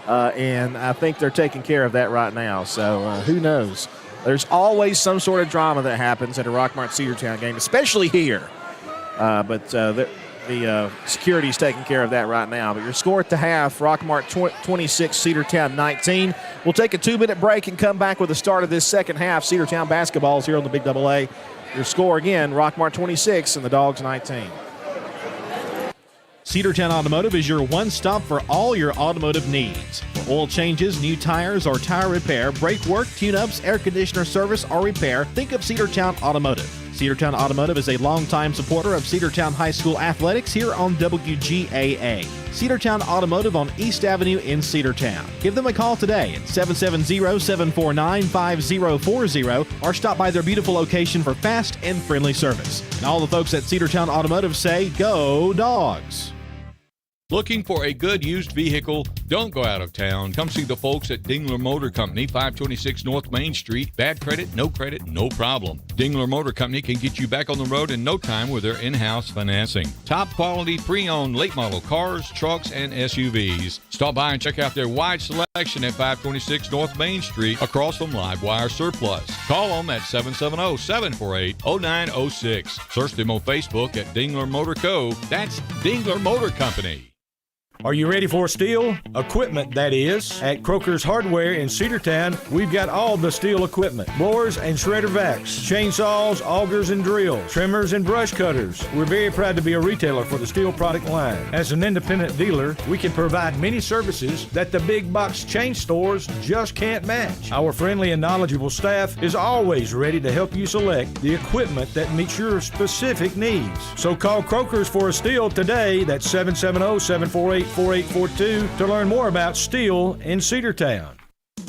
Speaker 4: And I think they're taking care of that right now. So who knows? There's always some sort of drama that happens at a Rockmart Cedartown game, especially here. But the security's taking care of that right now. But your score at the half, Rockmart 26, Cedartown 19. We'll take a 2-minute break and come back with the start of this second half. Cedartown basketball is here on the Big AA. Your score again, Rockmart 26 and the Dogs 19.
Speaker 6: Cedartown Automotive is your one-stop for all your automotive needs. For oil changes, new tires, or tire repair, brake work, tune-ups, air conditioner service, or repair, think of Cedartown Automotive. Cedartown Automotive is a longtime supporter of Cedartown High School athletics here on WGAA. Cedartown Automotive on East Avenue in Cedartown. Give them a call today at 770-749-5040 or stop by their beautiful location for fast and friendly service. And all the folks at Cedartown Automotive say, go Dogs!
Speaker 7: Looking for a good used vehicle? Don't go out of town. Come see the folks at Dingler Motor Company, 526 North Main Street. Bad credit, no problem. Dingler Motor Company can get you back on the road in no time with their in-house financing. Top quality pre-owned late model cars, trucks, and SUVs. Stop by and check out their wide selection at 526 North Main Street across from Livewire Surplus. Call them at 770-748-0906. Search them on Facebook at Dingler Motor Co. That's Dingler Motor Company.
Speaker 8: Are you ready for steel? Equipment, that is. At Croker's Hardware in Cedartown, we've got all the steel equipment. Blowers and shredder vacs, chainsaws, augers and drills, trimmers and brush cutters. We're very proud to be a retailer for the steel product line. As an independent dealer, we can provide many services that the big box chain stores just can't match. Our friendly and knowledgeable staff is always ready to help you select the equipment that meets your specific needs. So call Croker's for a steel today. That's 770-748-4842 to learn more about steel in Cedartown.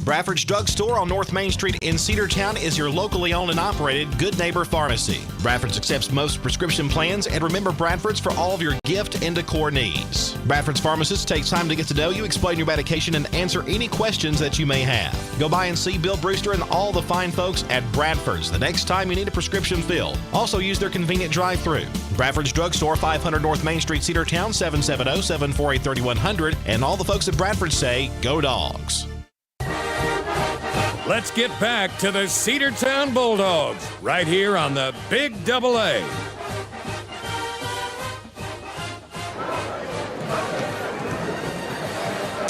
Speaker 2: Bradford's Drug Store on North Main Street in Cedartown is your locally owned and operated Good Neighbor Pharmacy. Bradford's accepts most prescription plans, and remember Bradford's for all of your gift and decor needs. Bradford's pharmacist takes time to get to know you, explain your medication, and answer any questions that you may have. Go by and see Bill Brewster and all the fine folks at Bradford's the next time you need a prescription filled. Also use their convenient drive-thru. Bradford's Drug Store, 500 North Main Street, Cedartown, 770-748-3100, and all the folks at Bradford say, go Dogs.
Speaker 1: Let's get back to the Cedartown Bulldogs right here on the Big AA.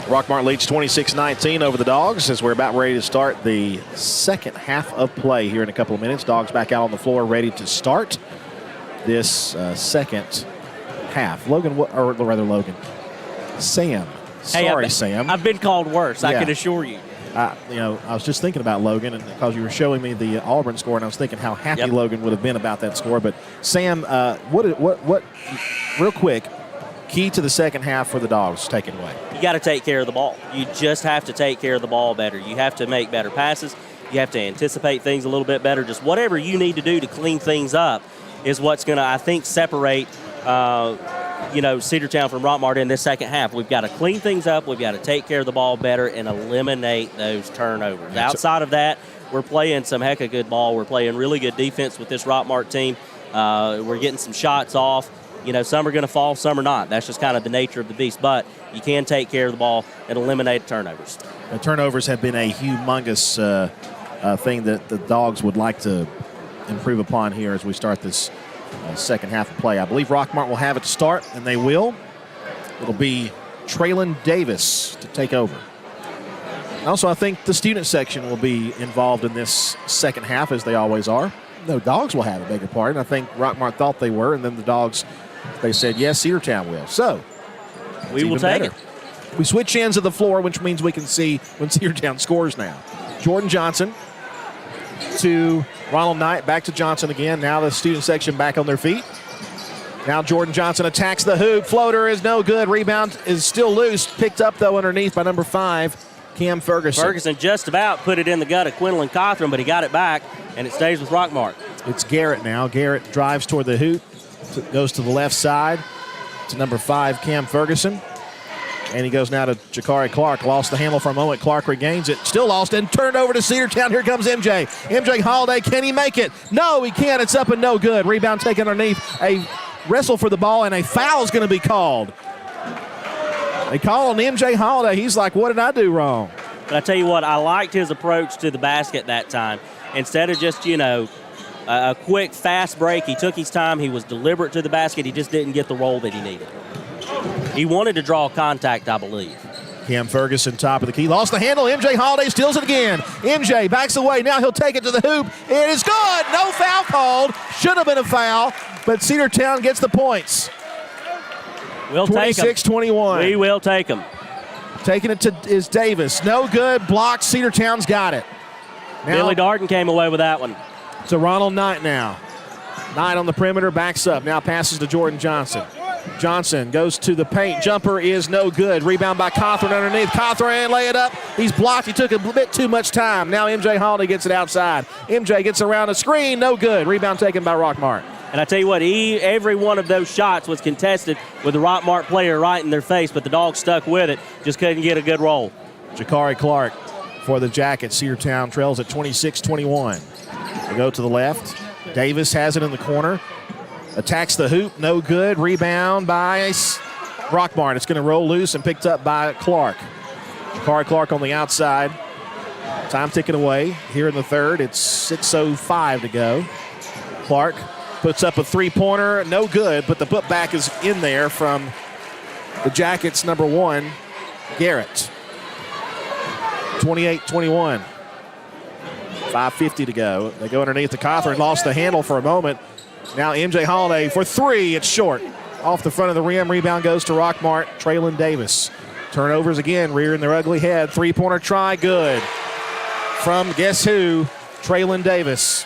Speaker 4: Rockmart leads 26-19 over the Dogs as we're about ready to start the second half of play here in a couple of minutes. Dogs back out on the floor ready to start this second half. Sam. Sorry, Sam.
Speaker 5: I've been called worse, I can assure you.
Speaker 4: I was just thinking about Logan, and because you were showing me the Auburn score, and I was thinking how happy Logan would have been about that score. But Sam, what? Real quick, key to the second half for the Dogs. Take it away.
Speaker 5: You got to take care of the ball. You just have to take care of the ball better. You have to make better passes. You have to anticipate things a little bit better. Just whatever you need to do to clean things up is what's going to, I think, separate. Cedartown from Rockmart in this second half. We've got to clean things up. We've got to take care of the ball better and eliminate those turnovers. Outside of that, we're playing some heck of good ball. We're playing really good defense with this Rockmart team. We're getting some shots off. Some are going to fall, some are not. That's just kind of the nature of the beast. But you can take care of the ball and eliminate turnovers.
Speaker 4: The turnovers have been a humongous thing that the Dogs would like to improve upon here as we start this second half of play. I believe Rockmart will have it to start, and they will. It'll be Traylon Davis to take over. Also, I think the student section will be involved in this second half, as they always are. The Dogs will have a bigger part, and I think Rockmart thought they were, and then the Dogs, they said, yes, Cedartown will. So,
Speaker 5: we will take it.
Speaker 4: We switch ends of the floor, which means we can see when Cedartown scores now. Jordan Johnson to Ronald Knight, back to Johnson again. Now the student section back on their feet. Now Jordan Johnson attacks the hoop. Floater is no good. Rebound is still loose. Picked up, though, underneath by number 5, Cam Ferguson.
Speaker 5: Ferguson just about put it in the gut of Quinlan Cothran, but he got it back, and it stays with Rockmart.
Speaker 4: It's Garrett now. Garrett drives toward the hoop, goes to the left side to number 5, Cam Ferguson. And he goes now to Jakari Clark. Lost the handle for a moment. Clark regains it. Still lost and turned over to Cedartown. Here comes MJ. MJ Holiday. Can he make it? No, he can't. It's up and no good. Rebound taken underneath. A wrestle for the ball, and a foul is going to be called. They call on MJ Holiday. He's like, what did I do wrong?
Speaker 5: But I tell you what, I liked his approach to the basket that time. Instead of just, a quick, fast break, he took his time. He was deliberate to the basket. He just didn't get the roll that he needed. He wanted to draw contact, I believe.
Speaker 4: Cam Ferguson, top of the key. Lost the handle. MJ Holiday steals it again. MJ backs away. Now he'll take it to the hoop. It is good. No foul called. Should have been a foul, but Cedartown gets the points.
Speaker 5: We'll take them.
Speaker 4: 26-21.
Speaker 5: We will take them.
Speaker 4: Taking it is Davis. No good. Blocked. Cedartown's got it.
Speaker 5: Now, Billy Darden came away with that one.
Speaker 4: To Ronald Knight now. Knight on the perimeter, backs up. Now passes to Jordan Johnson. Johnson goes to the paint. Jumper is no good. Rebound by Cawthorn underneath. Cawthorn lay it up. He's blocked. He took a bit too much time. Now MJ Holiday gets it outside. MJ gets around a screen. No good. Rebound taken by Rockmart.
Speaker 5: And I tell you what, every one of those shots was contested with the Rockmart player right in their face, but the Dogs stuck with it. Just couldn't get a good roll.
Speaker 4: Jakari Clark for the Jackets. Cedartown trails at 26-21. They go to the left. Davis has it in the corner. Attacks the hoop. No good. Rebound by Rockmart. It's going to roll loose and picked up by Clark. Jakari Clark on the outside. Time ticking away here in the third. It's 6:05 to go. Clark puts up a three-pointer. No good, but the putback is in there from the Jackets' number one, Garrett. 28-21. 5:50 to go. They go underneath the Cawthorn. Lost the handle for a moment. Now MJ Holiday for three. It's short. Off the front of the rim. Rebound goes to Rockmart. Traylon Davis. Turnovers again. Rearing their ugly head. Three-pointer try. Good. From guess who? Traylon Davis.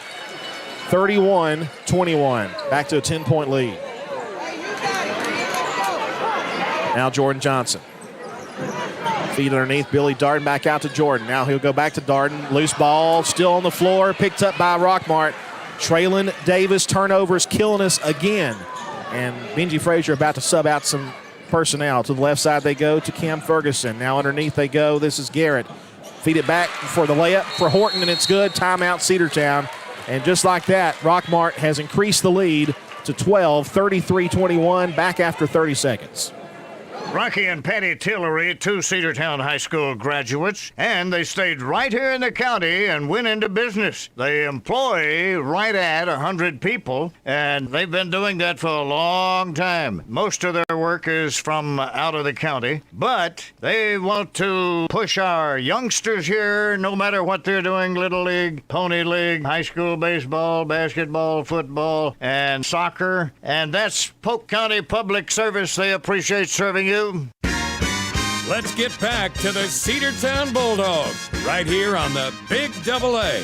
Speaker 4: 31-21. Back to a 10-point lead. Now Jordan Johnson. Feet underneath. Billy Darden back out to Jordan. Now he'll go back to Darden. Loose ball still on the floor. Picked up by Rockmart. Traylon Davis. Turnovers killing us again. And Benji Frazier about to sub out some personnel. To the left side they go to Cam Ferguson. Now underneath they go. This is Garrett. Feed it back for the layup for Horton, and it's good. Timeout Cedartown. And just like that, Rockmart has increased the lead to 12, 33-21, back after 30 seconds.
Speaker 9: Rocky and Patty Tillery, two Cedartown High School graduates, and they stayed right here in the county and went into business. They employ right at 100 people, and they've been doing that for a long time. Most of their work is from out of the county, but they want to push our youngsters here, no matter what they're doing, Little League, Pony League, high school baseball, basketball, football, and soccer. And that's Polk County Public Service. They appreciate serving you.
Speaker 1: Let's get back to the Cedartown Bulldogs right here on the Big AA.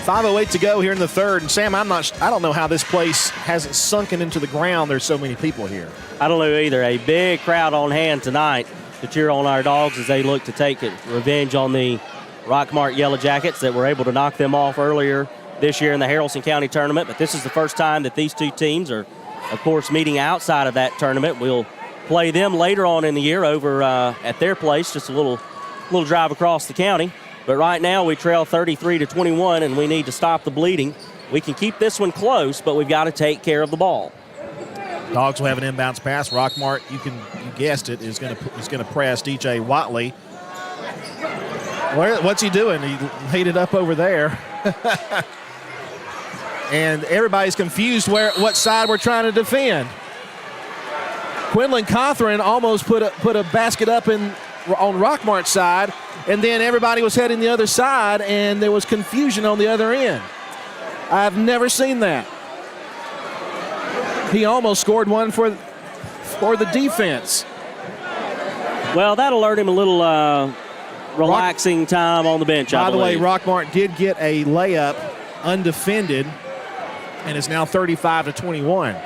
Speaker 4: 5:08 to go here in the third. And Sam, I don't know how this place hasn't sunken into the ground. There's so many people here.
Speaker 5: I don't know either. A big crowd on hand tonight to cheer on our Dogs as they look to take revenge on the Rockmart Yellow Jackets that were able to knock them off earlier this year in the Haralson County tournament. But this is the first time that these two teams are, of course, meeting outside of that tournament. We'll play them later on in the year over at their place, just a little drive across the county. But right now we trail 33-21, and we need to stop the bleeding. We can keep this one close, but we've got to take care of the ball.
Speaker 4: Dogs will have an inbounds pass. Rockmart, you guessed it, is going to press DJ Watley. What's he doing? He laid it up over there. And everybody's confused what side we're trying to defend. Quinlan Cawthorn almost put a basket up on Rockmart's side, and then everybody was heading the other side, and there was confusion on the other end. I've never seen that. He almost scored one for the defense.
Speaker 5: Well, that'll alert him a little relaxing time on the bench, I believe.
Speaker 4: By the way, Rockmart did get a layup undefended, and it's now 35-21.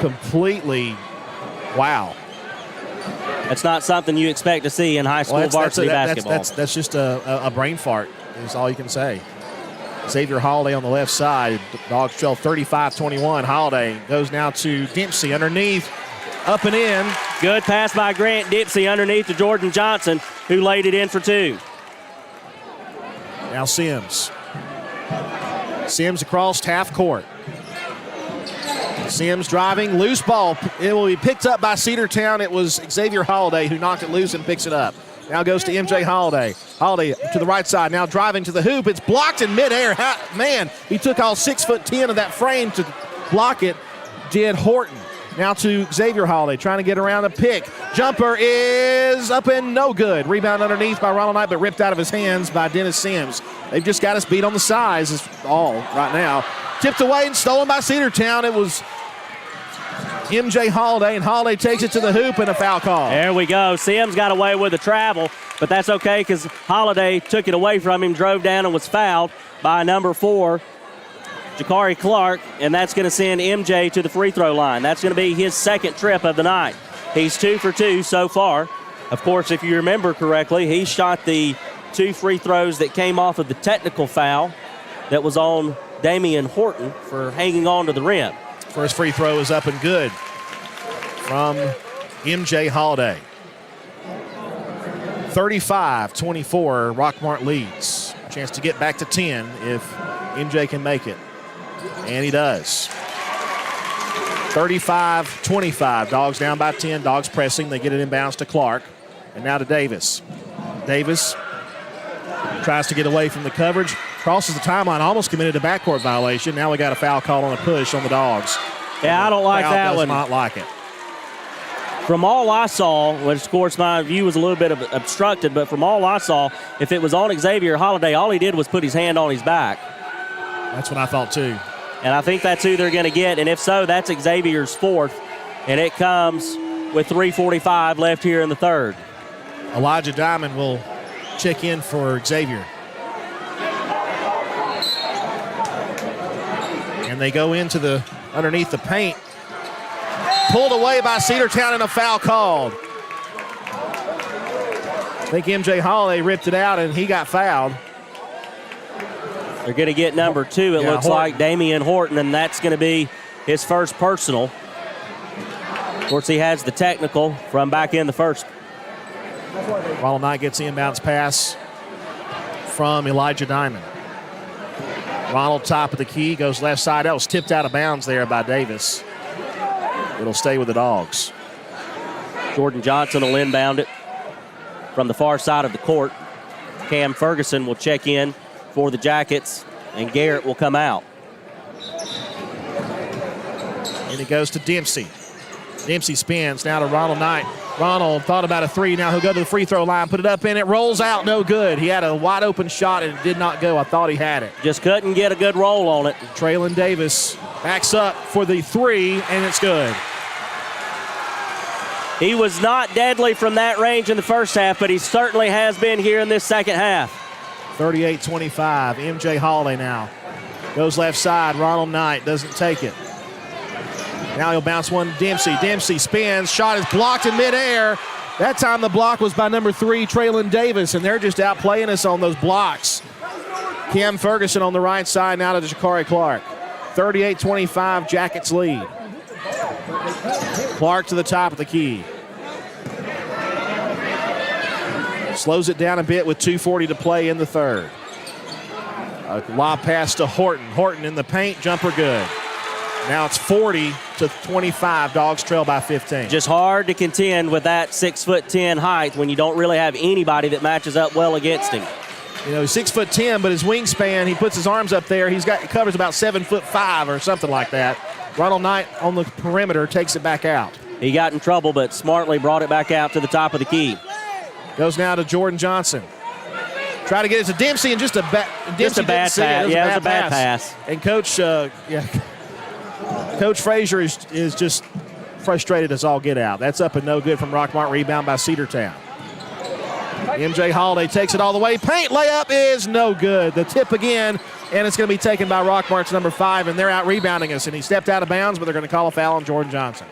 Speaker 4: Completely, wow.
Speaker 5: That's not something you expect to see in high school varsity basketball.
Speaker 4: That's just a brain fart, is all you can say. Xavier Holiday on the left side. Dogs trail 35-21. Holiday goes now to Dempsey underneath, up and in.
Speaker 5: Good pass by Grant Dempsey underneath to Jordan Johnson, who laid it in for two.
Speaker 4: Now Sims. Sims across half court. Sims driving, loose ball. It will be picked up by Cedartown. It was Xavier Holiday who knocked it loose and picks it up. Now goes to MJ Holiday. Holiday to the right side, now driving to the hoop. It's blocked in midair. Man, he took all 6'10" of that frame to block it. Did Horton. Now to Xavier Holiday, trying to get around the pick. Jumper is up and no good. Rebound underneath by Ronald Knight, but ripped out of his hands by Dennis Sims. They've just got us beat on the size is all right now. Tipped away and stolen by Cedartown. It was MJ Holiday, and Holiday takes it to the hoop and a foul call.
Speaker 5: There we go. Sims got away with the travel, but that's okay because Holiday took it away from him, drove down, and was fouled by number 4, Jakari Clark, and that's going to send MJ to the free throw line. That's going to be his second trip of the night. He's 2 for 2 so far. Of course, if you remember correctly, he shot the 2 free throws that came off of the technical foul that was on Damian Horton for hanging on to the rim.
Speaker 4: First free throw is up and good from MJ Holiday. 35-24, Rockmart leads. Chance to get back to 10 if MJ can make it. And he does. 35-25, Dogs down by 10. Dogs pressing. They get it inbounds to Clark. And now to Davis. Davis tries to get away from the coverage. Crosses the timeline, almost committed a backcourt violation. Now we got a foul call on a push on the Dogs.
Speaker 5: Yeah, I don't like that one.
Speaker 4: Does not like it.
Speaker 5: From all I saw, which of course my view was a little bit obstructed, but from all I saw, if it was on Xavier Holiday, all he did was put his hand on his back.
Speaker 4: That's what I thought too.
Speaker 5: And I think that's who they're going to get, and if so, that's Xavier's 4th, and it comes with 3:45 left here in the third.
Speaker 4: Elijah Diamond will check in for Xavier. And they go into the underneath the paint. Pulled away by Cedartown and a foul called. I think MJ Holiday ripped it out and he got fouled.
Speaker 5: They're going to get number 2, it looks like, Damian Horton, and that's going to be his first personal. Of course, he has the technical from back in the first.
Speaker 4: Ronald Knight gets the inbounds pass from Elijah Diamond. Ronald, top of the key, goes left side. That was tipped out of bounds there by Davis. It'll stay with the Dogs.
Speaker 5: Jordan Johnson will inbound it from the far side of the court. Cam Ferguson will check in for the Jackets, and Garrett will come out.
Speaker 4: And it goes to Dempsey. Dempsey spins now to Ronald Knight. Ronald thought about a 3. Now he'll go to the free throw line, put it up in it, rolls out, no good. He had a wide open shot and it did not go. I thought he had it.
Speaker 5: Just couldn't get a good roll on it.
Speaker 4: Traylon Davis backs up for the 3, and it's good.
Speaker 5: He was not deadly from that range in the first half, but he certainly has been here in this second half.
Speaker 4: 38-25, MJ Holiday now. Goes left side, Ronald Knight doesn't take it. Now he'll bounce one to Dempsey. Dempsey spins, shot is blocked in midair. That time the block was by number 3, Traylon Davis, and they're just outplaying us on those blocks. Cam Ferguson on the right side now to Jakari Clark. 38-25, Jackets lead. Clark to the top of the key. Slows it down a bit with 2:40 to play in the third. A lob pass to Horton. Horton in the paint, jumper good. Now it's 40-25. Dogs trail by 15.
Speaker 5: Just hard to contend with that 6'10" height when you don't really have anybody that matches up well against him.
Speaker 4: You know, he's 6'10", but his wingspan, he puts his arms up there. He covers about 7'5" or something like that. Ronald Knight on the perimeter takes it back out.
Speaker 5: He got in trouble, but smartly brought it back out to the top of the key.
Speaker 4: Goes now to Jordan Johnson. Try to get it to Dempsey, and just a bad pass.
Speaker 5: Yeah, it was a bad pass.
Speaker 4: And Coach Frazier is just frustrated as all get out. That's up and no good from Rockmart. Rebound by Cedartown. MJ Holiday takes it all the way. Paint layup is no good. The tip again, and it's going to be taken by Rockmart's number 5, and they're out rebounding us. And he stepped out of bounds, but they're going to call a foul on Jordan Johnson.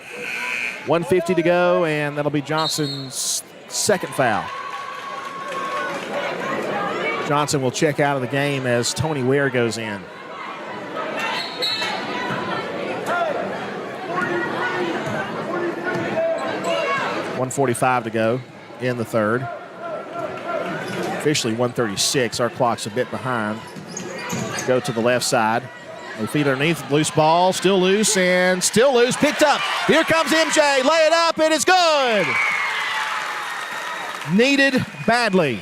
Speaker 4: 1:50 to go, and that'll be Johnson's second foul. Johnson will check out of the game as Tony Ware goes in. .145 to go in the third. Officially 1:36. Our clock's a bit behind. Go to the left side. They feed underneath. Loose ball. Still loose and still loose. Picked up. Here comes MJ. Lay it up, and it's good. Needed badly.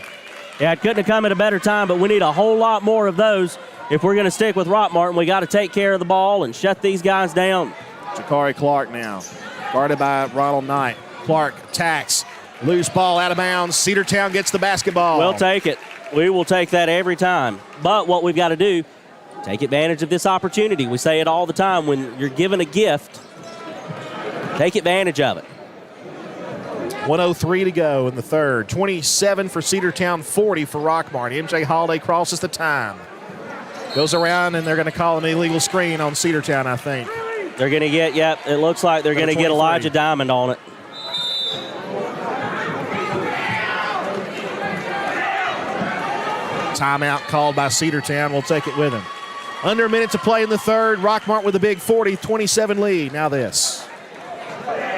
Speaker 5: Yeah, it couldn't have come at a better time, but we need a whole lot more of those if we're going to stick with Rockmart. We got to take care of the ball and shut these guys down.
Speaker 4: Jakari Clark now. Guarded by Ronald Knight. Clark attacks. Loose ball out of bounds. Cedartown gets the basketball.
Speaker 5: We'll take it. We will take that every time. But what we've got to do, take advantage of this opportunity. We say it all the time. When you're given a gift, Take advantage of it.
Speaker 4: 1:03 to go in the third. 27 for Cedartown, 40 for Rockmart. MJ Holiday crosses the time. Goes around, and they're going to call an illegal screen on Cedartown, I think.
Speaker 5: They're going to get, it looks like they're going to get Elijah Diamond on it.
Speaker 4: Timeout called by Cedartown. We'll take it with him. Under a minute to play in the third. Rockmart with a big 40-27 lead. Now this.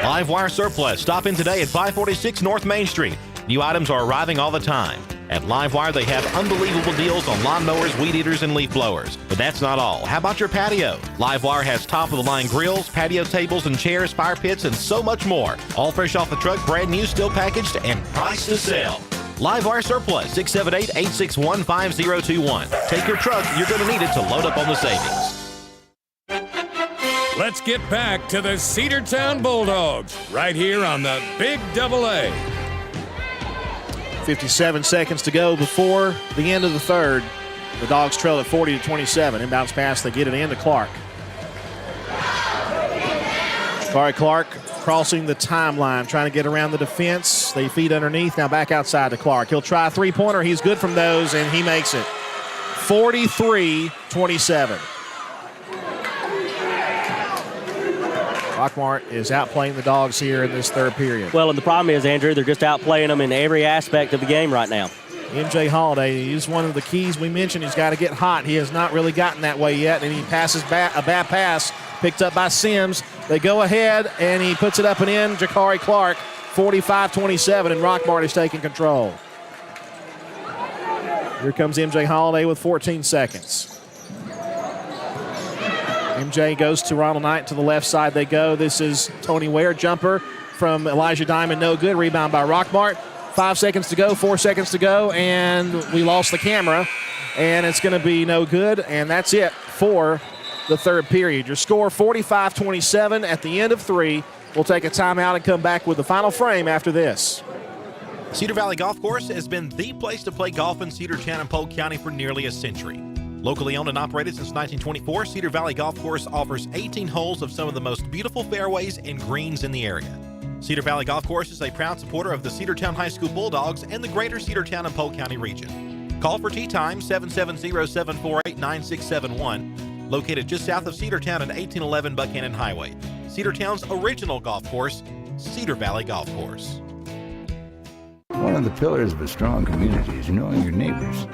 Speaker 2: Live Wire Surplus. Stop in today at 546 North Main Street. New items are arriving all the time. At Live Wire, they have unbelievable deals on lawnmowers, weed eaters, and leaf blowers. But that's not all. How about your patio? Live Wire has top-of-the-line grills, patio tables and chairs, fire pits, and so much more. All fresh off the truck, brand new, still packaged, and priced to sell. Live Wire Surplus, 678-861-5021. Take your truck. You're going to need it to load up on the savings.
Speaker 1: Let's get back to the Cedartown Bulldogs right here on the Big AA.
Speaker 4: 57 seconds to go before the end of the third. The Dogs trail at 40-27. Inbounds pass, they get it in to Clark. Jakari Clark crossing the timeline, trying to get around the defense. They feed underneath, now back outside to Clark. He'll try a three-pointer. He's good from those, and he makes it. 43-27. Rockmart is outplaying the Dogs here in this third period.
Speaker 5: Well, and the problem is, Andrew, they're just outplaying them in every aspect of the game right now.
Speaker 4: MJ Holiday, he's one of the keys we mentioned. He's got to get hot. He has not really gotten that way yet, and he passes a bad pass, picked up by Sims. They go ahead, and he puts it up and in. Jakari Clark, 45-27, and Rockmart is taking control. Here comes MJ Holiday with 14 seconds. MJ goes to Ronald Knight. To the left side they go. This is Tony Ware. Jumper from Elijah Diamond. No good. Rebound by Rockmart. 5 seconds to go. 4 seconds to go. And we lost the camera. And it's going to be no good. And that's it for the third period. Your score 45-27 at the end of 3. We'll take a timeout and come back with the final frame after this.
Speaker 2: Cedar Valley Golf Course has been the place to play golf in Cedartown and Polk County for nearly a century. Locally owned and operated since 1924, Cedar Valley Golf Course offers 18 holes of some of the most beautiful fairways and greens in the area. Cedar Valley Golf Course is a proud supporter of the Cedartown High School Bulldogs and the greater Cedartown and Polk County region. Call for tee time 770-748-9671, located just south of Cedartown at 1811 Buchanan Highway. Cedartown's original golf course, Cedar Valley Golf Course.
Speaker 10: One of the pillars of a strong community is knowing your neighbors.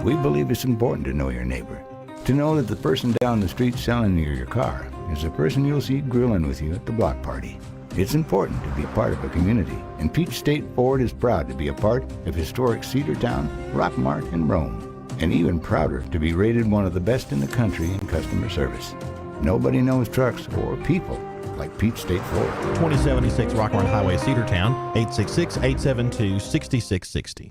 Speaker 10: We believe it's important to know your neighbor, to know that the person down the street selling you your car is the person you'll see grilling with you at the block party. It's important to be part of a community, and Peach State Ford is proud to be a part of historic Cedartown, Rockmart, and Rome, and even prouder to be rated one of the best in the country in customer service. Nobody knows trucks or people like Peach State Ford.
Speaker 6: 2076 Rockmart Highway, Cedartown, 866-872-6660.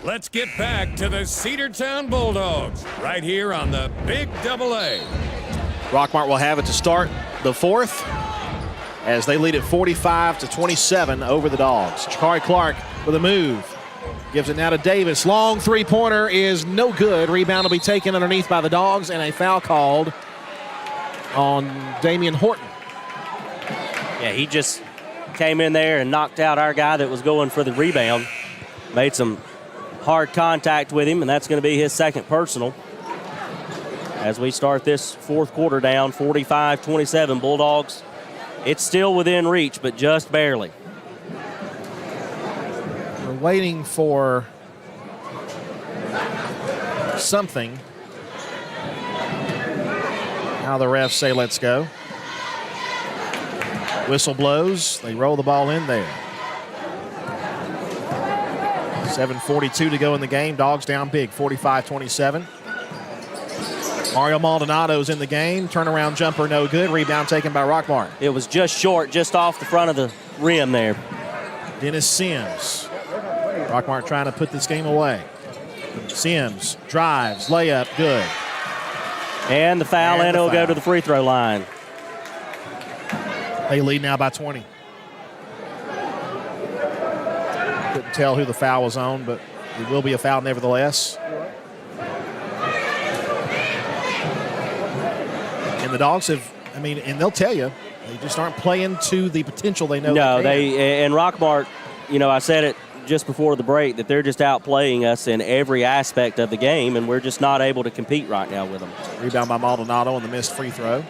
Speaker 1: Let's get back to the Cedartown Bulldogs right here on the Big AA.
Speaker 4: Rockmart will have it to start the fourth as they lead at 45-27 over the Dogs. Jakari Clark with a move. Gives it now to Davis. Long three-pointer is no good. Rebound will be taken underneath by the Dogs, and a foul called on Damian Horton.
Speaker 5: Yeah, he just came in there and knocked out our guy that was going for the rebound. Made some hard contact with him, and that's going to be his second personal. As we start this fourth quarter down, 45-27 Bulldogs. It's still within reach, but just barely.
Speaker 4: We're waiting for something. Now the refs say let's go. Whistle blows. They roll the ball in there. 7:42 to go in the game. Dogs down big, 45-27. Mario Maldonado's in the game. Turnaround jumper, no good. Rebound taken by Rockmart.
Speaker 5: It was just short, just off the front of the rim there.
Speaker 4: Dennis Sims. Rockmart trying to put this game away. Sims drives, layup, good.
Speaker 5: And the foul, and it'll go to the free throw line.
Speaker 4: They lead now by 20. Couldn't tell who the foul was on, but it will be a foul nevertheless. And the Dogs have, and they'll tell you, They just aren't playing to the potential they know.
Speaker 5: No,
Speaker 4: they
Speaker 5: and Rockmart, I said it just before the break that they're just outplaying us in every aspect of the game, and we're just not able to compete right now with them.
Speaker 4: Rebound by Maldonado on the missed free throw.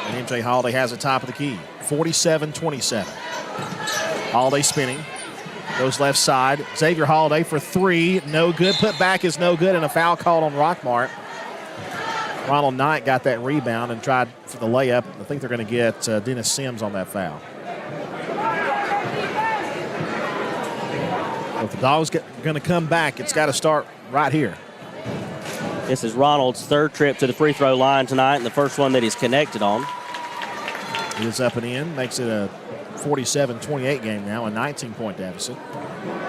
Speaker 4: And MJ Holiday has the top of the key. 47-27. Holiday spinning. Goes left side. Xavier Holiday for three. No good. Put back is no good, and a foul called on Rockmart. Ronald Knight got that rebound and tried for the layup. I think they're going to get Dennis Sims on that foul. So if the Dogs going to come back, it's got to start right here.
Speaker 5: This is Ronald's third trip to the free throw line tonight, and the first one that he's connected on.
Speaker 4: He is up and in, makes it a 47-28 game now, a 19-point deficit.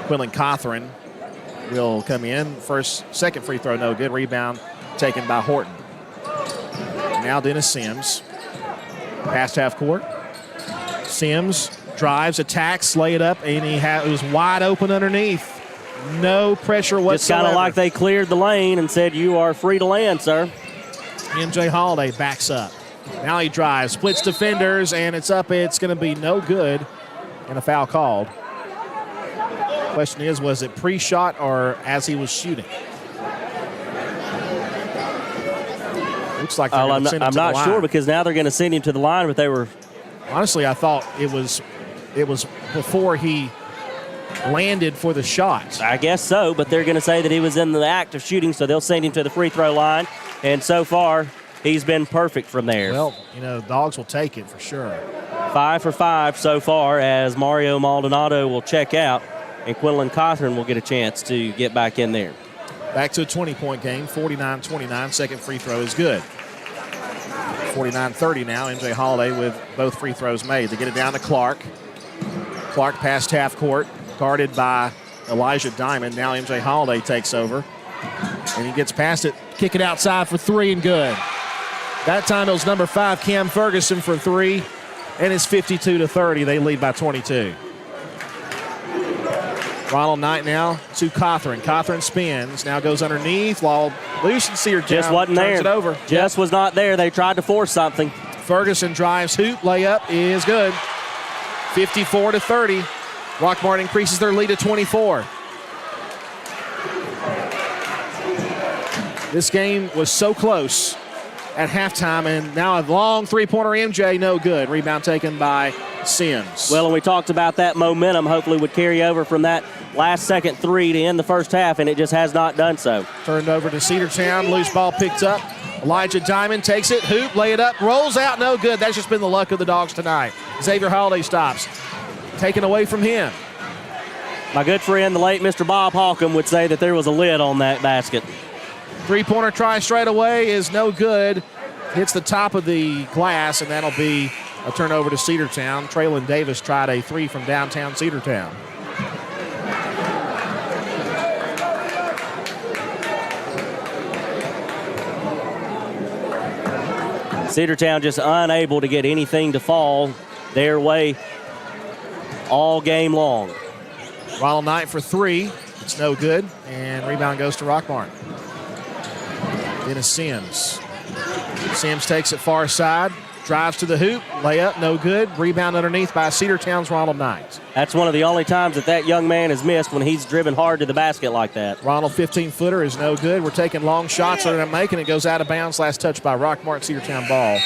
Speaker 4: Quinlan Cothran will come in. Second free throw, no good. Rebound taken by Horton. Now Dennis Sims. Past half court. Sims drives, attacks, lay it up, and it was wide open underneath. No pressure whatsoever.
Speaker 5: Just kind of like they cleared the lane and said, you are free to land, sir.
Speaker 4: MJ Holiday backs up. Now he drives, splits defenders, and it's up. It's going to be no good, and a foul called. Question is, was it pre-shot or as he was shooting? Looks like they're going to send him to the line.
Speaker 5: I'm not sure because now they're going to send him to the line, but they were.
Speaker 4: Honestly, I thought it was before he landed for the shot.
Speaker 5: I guess so, but they're going to say that he was in the act of shooting, so they'll send him to the free throw line. And so far, he's been perfect from there.
Speaker 4: Well, Dogs will take it for sure.
Speaker 5: 5 for 5 so far as Mario Maldonado will check out, and Quinlan Cothran will get a chance to get back in there.
Speaker 4: Back to a 20-point game, 49-29. Second free throw is good. 49-30 now. MJ Holiday with both free throws made. They get it down to Clark. Clark past half court, guarded by Elijah Diamond. Now MJ Holiday takes over, and he gets past it. Kick it outside for three and good. That time it was number 5, Cam Ferguson for three, and it's 52-30. They lead by 22. Ronald Knight now to Cothran. Cothran spins, now goes underneath while loose and Cedartown
Speaker 5: just wasn't there.
Speaker 4: It over.
Speaker 5: Just was not there. They tried to force something.
Speaker 4: Ferguson drives, hoop, layup is good. 54-30. Rockmart increases their lead to 24. This game was so close at halftime, and now a long three-pointer MJ, no good. Rebound taken by Sims.
Speaker 5: Well, and we talked about that momentum hopefully would carry over from that last second three to end the first half, and it just has not done so.
Speaker 4: Turned over to Cedartown. Loose ball picked up. Elijah Diamond takes it, hoop, lay it up, rolls out, no good. That's just been the luck of the Dogs tonight. Xavier Holiday stops. Taken away from him.
Speaker 5: My good friend, the late Mr. Bob Holcomb, would say that there was a lid on that basket.
Speaker 4: Three-pointer try straight away is no good. Hits the top of the glass, and that'll be a turnover to Cedartown. Traylon Davis tried a three from downtown Cedartown.
Speaker 5: Cedartown just unable to get anything to fall their way all game long.
Speaker 4: Ronald Knight for three. It's no good, and rebound goes to Rockmart. Dennis Sims. Sims takes it far side, drives to the hoop, layup, no good. Rebound underneath by Cedartown's Ronald Knight.
Speaker 5: That's one of the only times that young man has missed, when he's driven hard to the basket like that.
Speaker 4: Ronald 15-footer is no good. We're taking long shots. They're making it. Goes out of bounds. Last touch by Rockmart. Cedartown ball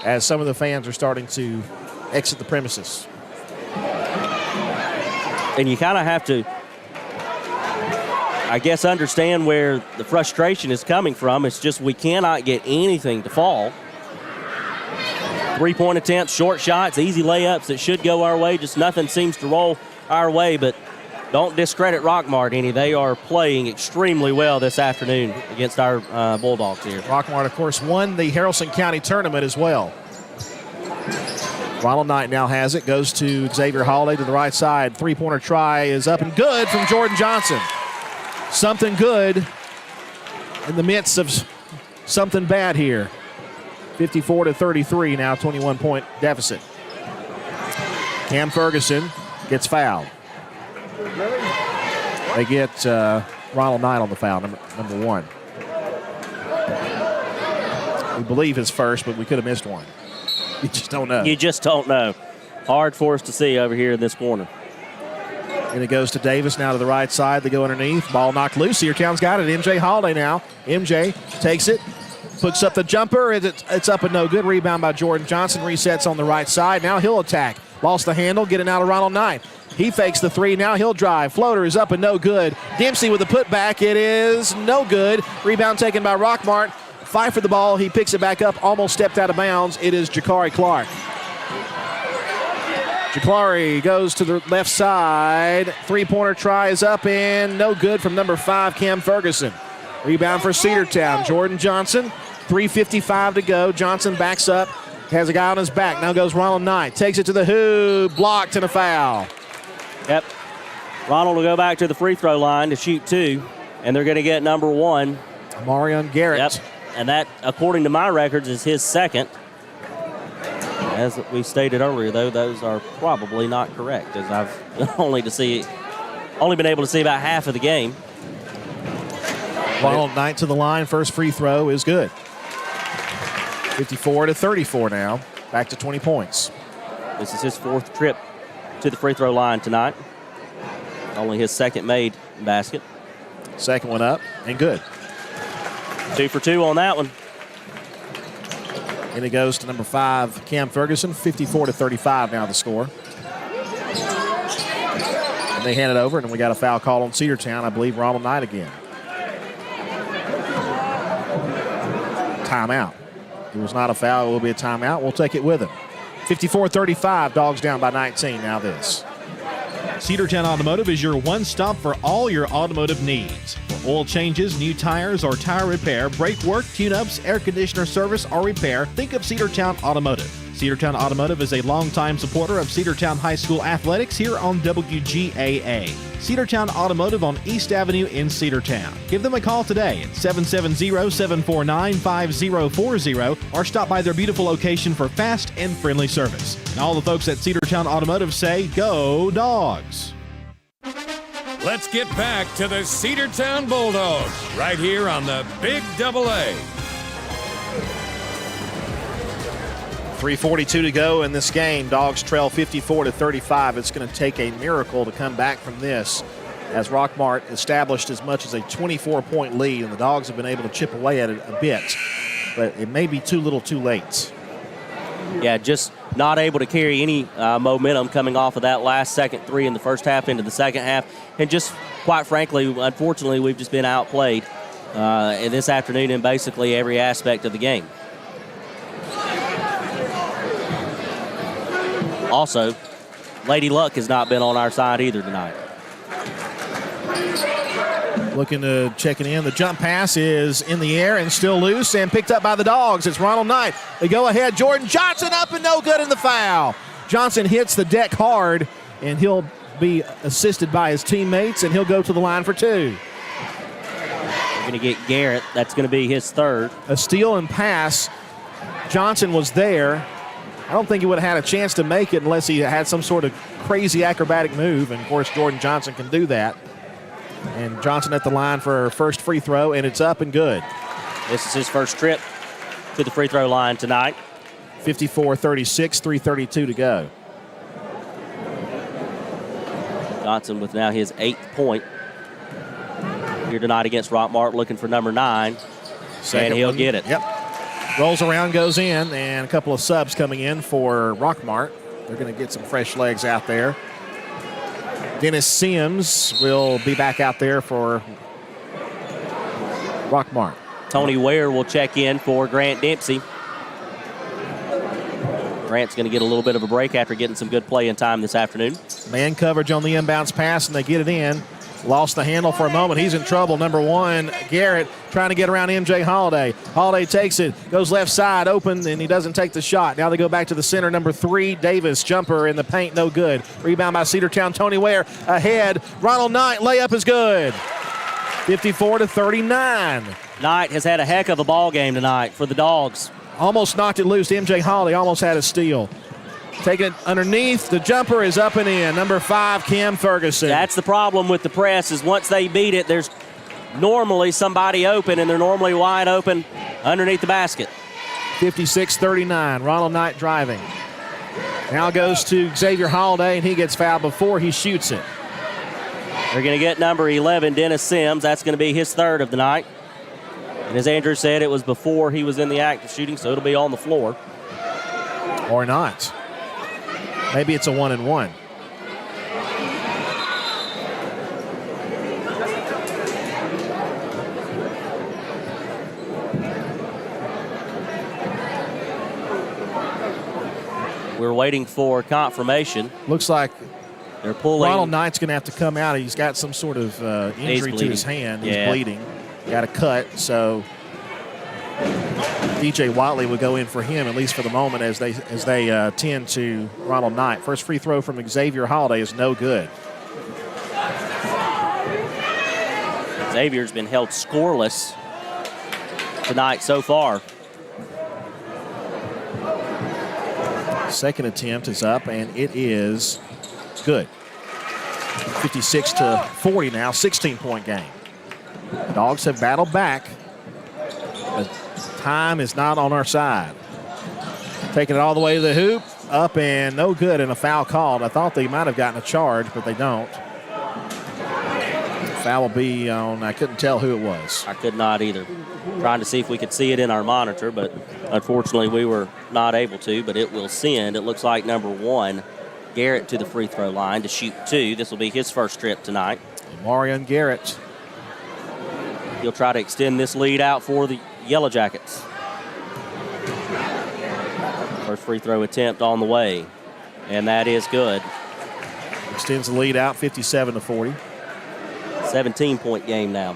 Speaker 4: as some of the fans are starting to exit the premises.
Speaker 5: And you kind of have to, I guess, understand where the frustration is coming from. It's just we cannot get anything to fall. Three-point attempts, short shots, easy layups that should go our way. Just nothing seems to roll our way, but don't discredit Rockmart any. They are playing extremely well this afternoon against our Bulldogs here.
Speaker 4: Rockmart, of course, won the Haralson County tournament as well. Ronald Knight now has it, goes to Xavier Holiday to the right side. Three-pointer try is up and good from Jordan Johnson. Something good in the midst of something bad here. 54-33, now 21-point deficit. Cam Ferguson gets fouled. They get Ronald Knight on the foul, number one. We believe his first, but we could have missed one. You just don't know.
Speaker 5: You just don't know. Hard for us to see over here in this corner.
Speaker 4: And it goes to Davis now to the right side. They go underneath. Ball knocked loose. Cedartown's got it. MJ Holiday now. MJ takes it. Puts up the jumper. It's up and no good. Rebound by Jordan Johnson. Resets on the right side. Now he'll attack. Lost the handle. Getting out of Ronald Knight. He fakes the three. Now he'll drive. Floater is up and no good. Dempsey with the putback. It is no good. Rebound taken by Rockmart. Fight for the ball. He picks it back up. Almost stepped out of bounds. It is Jakari Clark. Jakari goes to the left side. Three-pointer try is up and no good from number 5, Cam Ferguson. Rebound for Cedartown. Jordan Johnson. 3:55 to go. Johnson backs up. Has a guy on his back. Now goes Ronald Knight. Takes it to the hoop. Blocked and a foul.
Speaker 5: Yep. Ronald will go back to the free throw line to shoot 2, and they're going to get number 1.
Speaker 4: Marion Garrett.
Speaker 5: Yep. And that, according to my records, is his second. As we stated earlier, though, those are probably not correct, as I've only been able to see about half of the game.
Speaker 4: Ronald Knight to the line. First free throw is good. 54-34 now. Back to 20 points.
Speaker 5: This is his 4th trip to the free throw line tonight. Only his second made basket.
Speaker 4: Second one up and good.
Speaker 5: 2 for 2 on that one.
Speaker 4: And it goes to number 5, Cam Ferguson. 54-35 now the score. And they hand it over, and we got a foul call on Cedartown. I believe Ronald Knight again. Timeout. It was not a foul. It will be a timeout. We'll take it with him. 54-35. Dogs down by 19 now this.
Speaker 6: Cedartown Automotive is your one-stop for all your automotive needs. For oil changes, new tires, or tire repair, brake work, tune-ups, air conditioner service, or repair, think of Cedartown Automotive. Cedartown Automotive is a longtime supporter of Cedartown High School athletics here on WGAA. Cedartown Automotive on East Avenue in Cedartown. Give them a call today at 770-749-5040 or stop by their beautiful location for fast and friendly service. And all the folks at Cedartown Automotive say, go Dogs!
Speaker 1: Let's get back to the Cedartown Bulldogs right here on the Big Double A.
Speaker 4: 3:42 to go in this game. Dogs trail 54-35. It's going to take a miracle to come back from this, as Rockmart established as much as a 24-point lead, and the Dogs have been able to chip away at it a bit. But it may be too little too late.
Speaker 5: Yeah, just not able to carry any momentum coming off of that last second three in the first half into the second half. And just, quite frankly, unfortunately, we've just been outplayed in this afternoon in basically every aspect of the game. Also, Lady Luck has not been on our side either tonight.
Speaker 4: Looking to check it in. The jump pass is in the air and still loose and picked up by the Dogs. It's Ronald Knight. They go ahead. Jordan Johnson up and no good in the foul. Johnson hits the deck hard, and he'll be assisted by his teammates, and he'll go to the line for 2.
Speaker 5: We're going to get Garrett. That's going to be his 3rd.
Speaker 4: A steal and pass. Johnson was there. I don't think he would have had a chance to make it unless he had some sort of crazy acrobatic move, and, of course, Jordan Johnson can do that. And Johnson at the line for her first free throw, and it's up and good.
Speaker 5: This is his first trip to the free throw line tonight.
Speaker 4: 54-36, 3:32 to go.
Speaker 5: Johnson with now his 8th point here tonight against Rockmart, looking for number 9.
Speaker 4: Second
Speaker 5: and he'll
Speaker 4: one.
Speaker 5: get it.
Speaker 4: Yep. Rolls around, goes in, and a couple of subs coming in for Rockmart. They're going to get some fresh legs out there. Dennis Sims will be back out there for Rockmart.
Speaker 5: Tony Ware will check in for Grant Dempsey. Grant's going to get a little bit of a break after getting some good play in time this afternoon.
Speaker 4: Man coverage on the inbounds pass, and they get it in. Lost the handle for a moment. He's in trouble. Number 1, Garrett, trying to get around MJ Holiday. Holiday takes it, goes left side, open, and he doesn't take the shot. Now they go back to the center. Number 3, Davis, jumper in the paint, no good. Rebound by Cedartown. Tony Ware ahead. Ronald Knight, layup is good. 54-39.
Speaker 5: Knight has had a heck of a ball game tonight for the Dogs.
Speaker 4: Almost knocked it loose. MJ Holiday almost had a steal. Taking it underneath. The jumper is up and in. Number 5, Cam Ferguson.
Speaker 5: That's the problem with the press, is once they beat it, there's normally somebody open, and they're normally wide open underneath the basket.
Speaker 4: 56-39. Ronald Knight driving. Now goes to Xavier Holiday, and he gets fouled before he shoots it.
Speaker 5: They're going to get number 11, Dennis Sims. That's going to be his third of the night. And as Andrew said, it was before he was in the act of shooting, so it'll be on the floor.
Speaker 4: Or not. Maybe it's a 1-and-1.
Speaker 5: We're waiting for confirmation.
Speaker 4: Looks like
Speaker 5: they're pulling.
Speaker 4: Ronald Knight's going to have to come out. He's got some sort of injury to his hand. He's bleeding. Got a cut, so DJ Watley would go in for him, at least for the moment, as they tend to Ronald Knight. First free throw from Xavier Holiday is no good.
Speaker 5: Xavier's been held scoreless tonight so far.
Speaker 4: Second attempt is up, and it is good. 56-40 now, 16-point game. The Dogs have battled back, but time is not on our side. Taking it all the way to the hoop, up and no good, and a foul called. I thought they might have gotten a charge, but they don't. The foul will be on, I couldn't tell who it was.
Speaker 5: I could not either. Trying to see if we could see it in our monitor, but unfortunately we were not able to, but it will send. It looks like number 1, Garrett, to the free throw line to shoot 2. This will be his first trip tonight.
Speaker 4: Marion Garrett.
Speaker 5: He'll try to extend this lead out for the Yellow Jackets. First free throw attempt on the way, and that is good.
Speaker 4: Extends the lead out, 57-40.
Speaker 5: 17-point game now.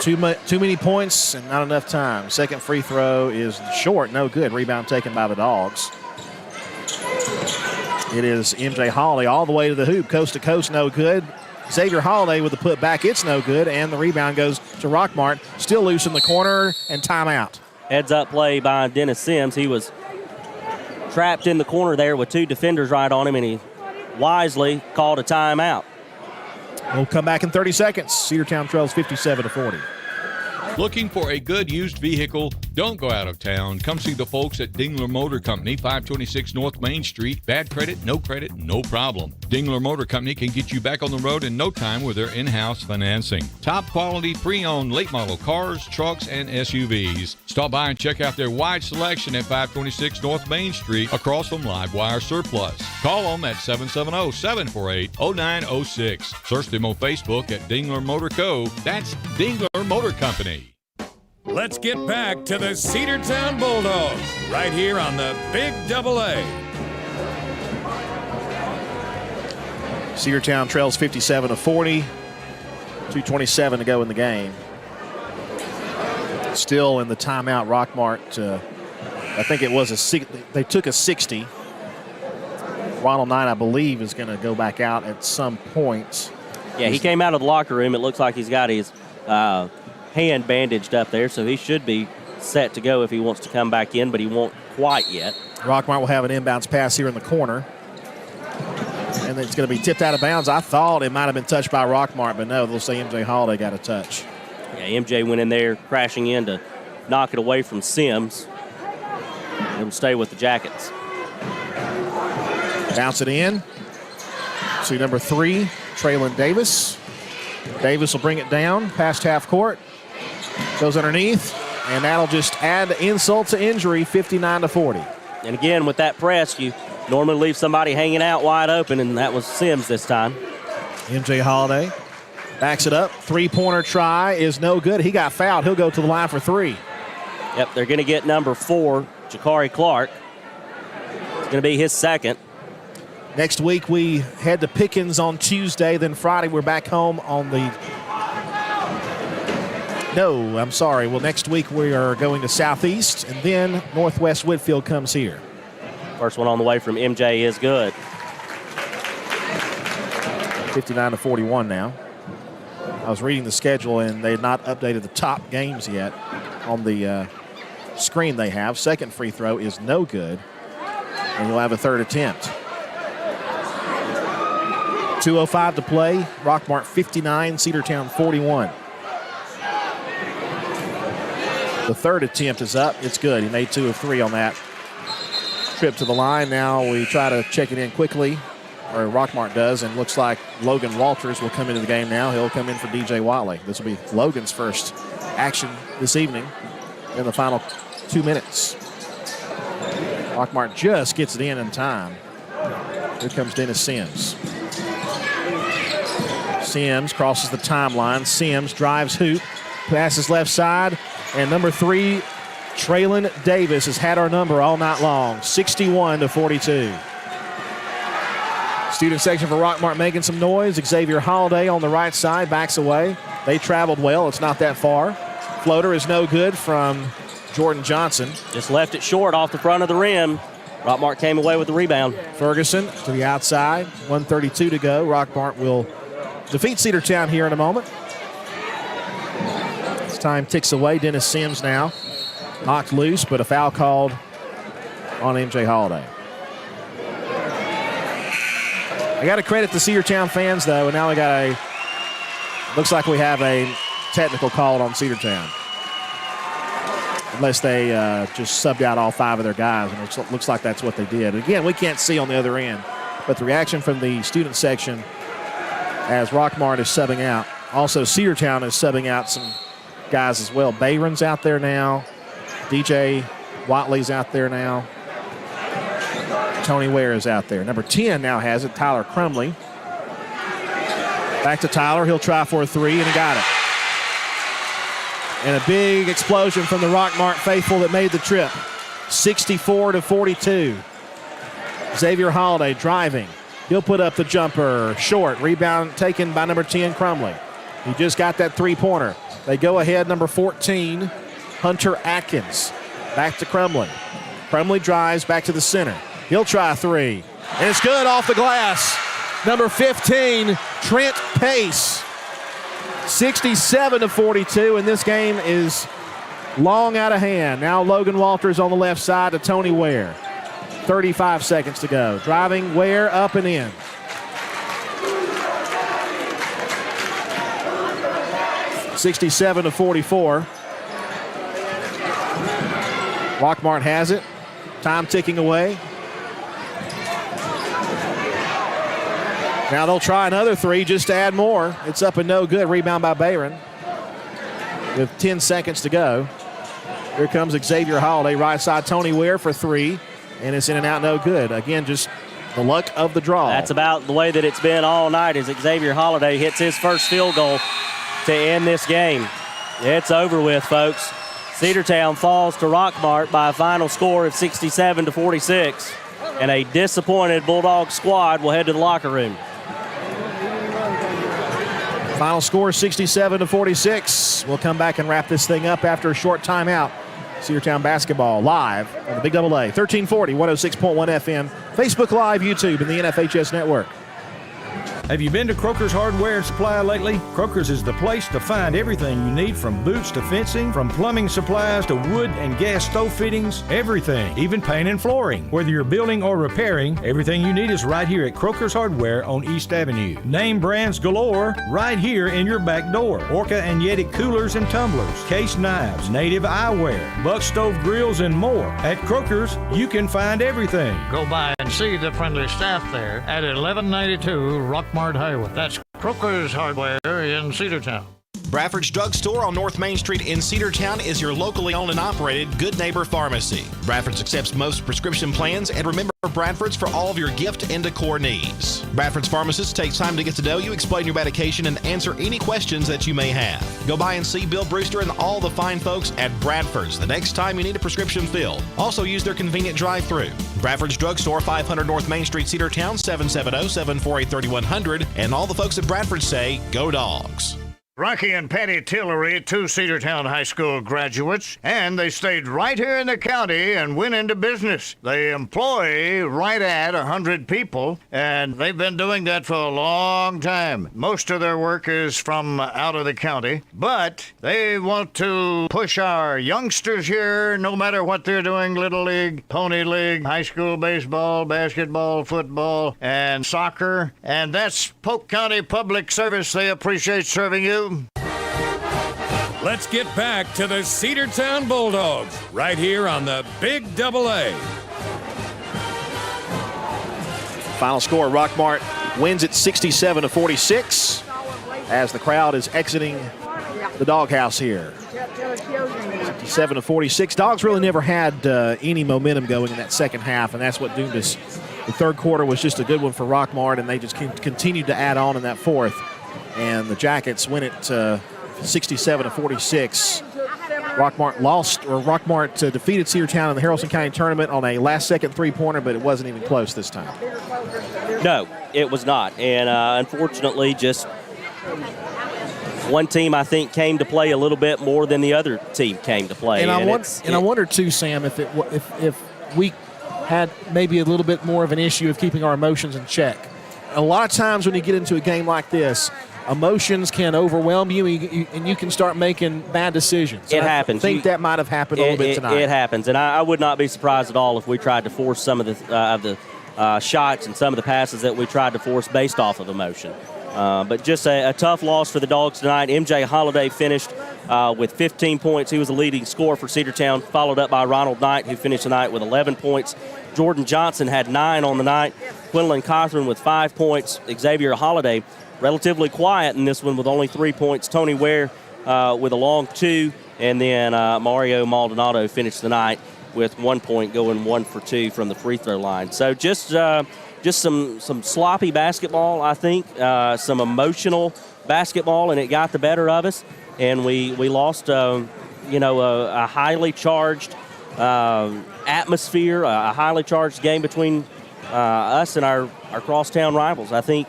Speaker 4: Too many points and not enough time. Second free throw is short, no good. Rebound taken by the Dogs. It is MJ Holiday all the way to the hoop, coast to coast, no good. Xavier Holiday with the putback, it's no good, and the rebound goes to Rockmart. Still loose in the corner, and timeout.
Speaker 5: Heads up play by Dennis Sims. He was trapped in the corner there with 2 defenders right on him, and he wisely called a timeout.
Speaker 4: We'll come back in 30 seconds. Cedartown trails 57-40.
Speaker 7: Looking for a good used vehicle? Don't go out of town. Come see the folks at Dingler Motor Company, 526 North Main Street. Bad credit, no problem. Dingler Motor Company can get you back on the road in no time with their in-house financing. Top quality pre-owned late model cars, trucks, and SUVs. Stop by and check out their wide selection at 526 North Main Street across from Livewire Surplus. Call them at 770-748-0906. Search them on Facebook at Dingler Motor Co. That's Dingler Motor Company.
Speaker 1: Let's get back to the Cedartown Bulldogs right here on the Big AA.
Speaker 4: Cedartown trails 57-40. 2:27 to go in the game. Still in the timeout, Rockmart. I think it was they took a 60. Ronald Knight, I believe, is going to go back out at some point.
Speaker 5: Yeah, he came out of the locker room. It looks like he's got his hand bandaged up there, so he should be set to go if he wants to come back in, but he won't quite yet.
Speaker 4: Rockmart will have an inbounds pass here in the corner. And it's going to be tipped out of bounds. I thought it might have been touched by Rockmart, but no, they'll say MJ Holiday got a touch.
Speaker 5: Yeah, MJ went in there crashing in to knock it away from Sims. It'll stay with the Jackets.
Speaker 4: Bounce it in to number 3, Traylon Davis. Davis will bring it down past half court. Goes underneath, and that'll just add insult to injury, 59-40.
Speaker 5: And again, with that press, you normally leave somebody hanging out wide open, and that was Sims this time.
Speaker 4: MJ Holiday backs it up. Three-pointer try is no good. He got fouled. He'll go to the line for 3.
Speaker 5: Yep, they're going to get number 4, Jakari Clark. It's going to be his second.
Speaker 4: Next week, we head to Pickens on Tuesday. Then Friday, we're back home on the... No, I'm sorry. Well, next week, we are going to Southeast, and then Northwest Whitfield comes here.
Speaker 5: First one on the way from MJ is good.
Speaker 4: 59-41 now. I was reading the schedule, and they had not updated the top games yet on the screen they have. Second free throw is no good, and you'll have a third attempt. 2:05 to play. Rockmart 59, Cedartown 41. The third attempt is up. It's good. He made 2 of 3 on that trip to the line. Now we try to check it in quickly, or Rockmart does, and looks like Logan Walters will come into the game now. He'll come in for DJ Watley. This will be Logan's first action this evening in the final 2 minutes. Rockmart just gets it in time. Here comes Dennis Sims. Sims crosses the timeline. Sims drives hoop, passes left side, and number 3, Traylon Davis has had our number all night long, 61-42. Student section for Rockmart making some noise. Xavier Holiday on the right side backs away. They traveled well. It's not that far. Floater is no good from Jordan Johnson.
Speaker 5: Just left it short off the front of the rim. Rockmart came away with the rebound.
Speaker 4: Ferguson to the outside. 1:32 to go. Rockmart will defeat Cedartown here in a moment. As time ticks away, Dennis Sims now knocked loose, but a foul called on MJ Holiday. I got to credit the Cedartown fans, though, and now we got looks like we have a technical call on Cedartown. Unless they just subbed out all 5 of their guys, and it looks like that's what they did. Again, we can't see on the other end, but the reaction from the student section as Rockmart is subbing out. Also, Cedartown is subbing out some guys as well. Bayron's out there now. DJ Watley's out there now. Tony Ware is out there. Number 10 now has it, Tyler Crumley. Back to Tyler. He'll try for a 3, and he got it. And a big explosion from the Rockmart faithful that made the trip. 64-42. Xavier Holiday driving. He'll put up the jumper. Short. Rebound taken by number 10, Crumley. He just got that 3-pointer. They go ahead, number 14, Hunter Atkins. Back to Crumley. Crumley drives back to the center. He'll try a 3. And it's good off the glass. Number 15, Trent Pace. 67-42, and this game is long out of hand. Now Logan Walters on the left side to Tony Ware. 35 seconds to go. Driving Ware up and in. (67-44). Rockmart has it. Time ticking away. Now they'll try another 3 just to add more. It's up and no good. Rebound by Bayron with 10 seconds to go. Here comes Xavier Holiday, right side. Tony Ware for 3, and it's in and out, no good. Again, just the luck of the draw.
Speaker 5: That's about the way that it's been all night as Xavier Holiday hits his first field goal to end this game. It's over with, folks. Cedartown falls to Rockmart by a final score of 67-46, and a disappointed Bulldog squad will head to the locker room.
Speaker 4: Final score 67-46. We'll come back and wrap this thing up after a short timeout. Cedartown basketball live on the Big Double A, 1340, 106.1 FM, Facebook Live, YouTube, and the NFHS Network.
Speaker 8: Have you been to Croker's Hardware and Supply lately? Croker's is the place to find everything you need, from boots to fencing, from plumbing supplies to wood and gas stove fittings, everything, even paint and flooring. Whether you're building or repairing, everything you need is right here at Croker's Hardware on East Avenue. Name brands galore right here in your back door. Orca and Yeti coolers and tumblers, case knives, native eyewear, buck stove grills, and more. At Croker's, you can find everything.
Speaker 9: Go by and see the friendly staff there at 1192 Rockmart Highway. That's Croker's Hardware in Cedartown.
Speaker 2: Bradford's Drug Store on North Main Street in Cedartown is your locally owned and operated Good Neighbor Pharmacy. Bradford's accepts most prescription plans, and remember Bradford's for all of your gift and decor needs. Bradford's pharmacist takes time to get to know you, explain your medication, and answer any questions that you may have. Go by and see Bill Brewster and all the fine folks at Bradford's the next time you need a prescription filled. Also use their convenient drive-thru. Bradford's Drug Store, 500 North Main Street, Cedartown, 770-748-3100. And all the folks at Bradford say, go Dogs.
Speaker 9: Rocky and Patty Tillery, 2 Cedartown High School graduates, and they stayed right here in the county and went into business. They employ right at 100 people, and they've been doing that for a long time. Most of their work is from out of the county, but they want to push our youngsters here, no matter what they're doing, Little League, Pony League, high school baseball, basketball, football, and soccer, and that's Polk County Public Service. They appreciate serving you.
Speaker 1: Let's get back to the Cedartown Bulldogs right here on the Big AA.
Speaker 4: Final score, Rockmart wins it 67-46 as the crowd is exiting the doghouse here. 67-46. Dogs really never had any momentum going in that second half, and that's what doomed us. The third quarter was just a good one for Rockmart, and they just continued to add on in that fourth. And the Jackets win it 67-46. Rockmart defeated Cedartown in the Haralson County tournament on a last-second three-pointer, but it wasn't even close this time.
Speaker 5: No, it was not. And unfortunately, just one team, I think, came to play a little bit more than the other team came to play.
Speaker 4: And I wonder, too, Sam, if we had maybe a little bit more of an issue of keeping our emotions in check. A lot of times when you get into a game like this, emotions can overwhelm you, and you can start making bad decisions.
Speaker 5: It happens.
Speaker 4: I think that might have happened a little bit tonight.
Speaker 5: It happens, and I would not be surprised at all if we tried to force some of the shots and some of the passes that we tried to force based off of emotion. But just a tough loss for the Dogs tonight. MJ Holiday finished with 15 points. He was the leading scorer for Cedartown, followed up by Ronald Knight, who finished the night with 11 points. Jordan Johnson had 9 on the night. Quinlan Cothran with 5 points. Xavier Holiday relatively quiet in this one with only 3 points. Tony Ware with a long 2. And then Mario Maldonado finished the night with 1 point, going 1 for 2 from the free throw line. So just some sloppy basketball, I think, some emotional basketball, and it got the better of us. And we lost, a highly charged atmosphere, a highly charged game between us and our crosstown rivals. I think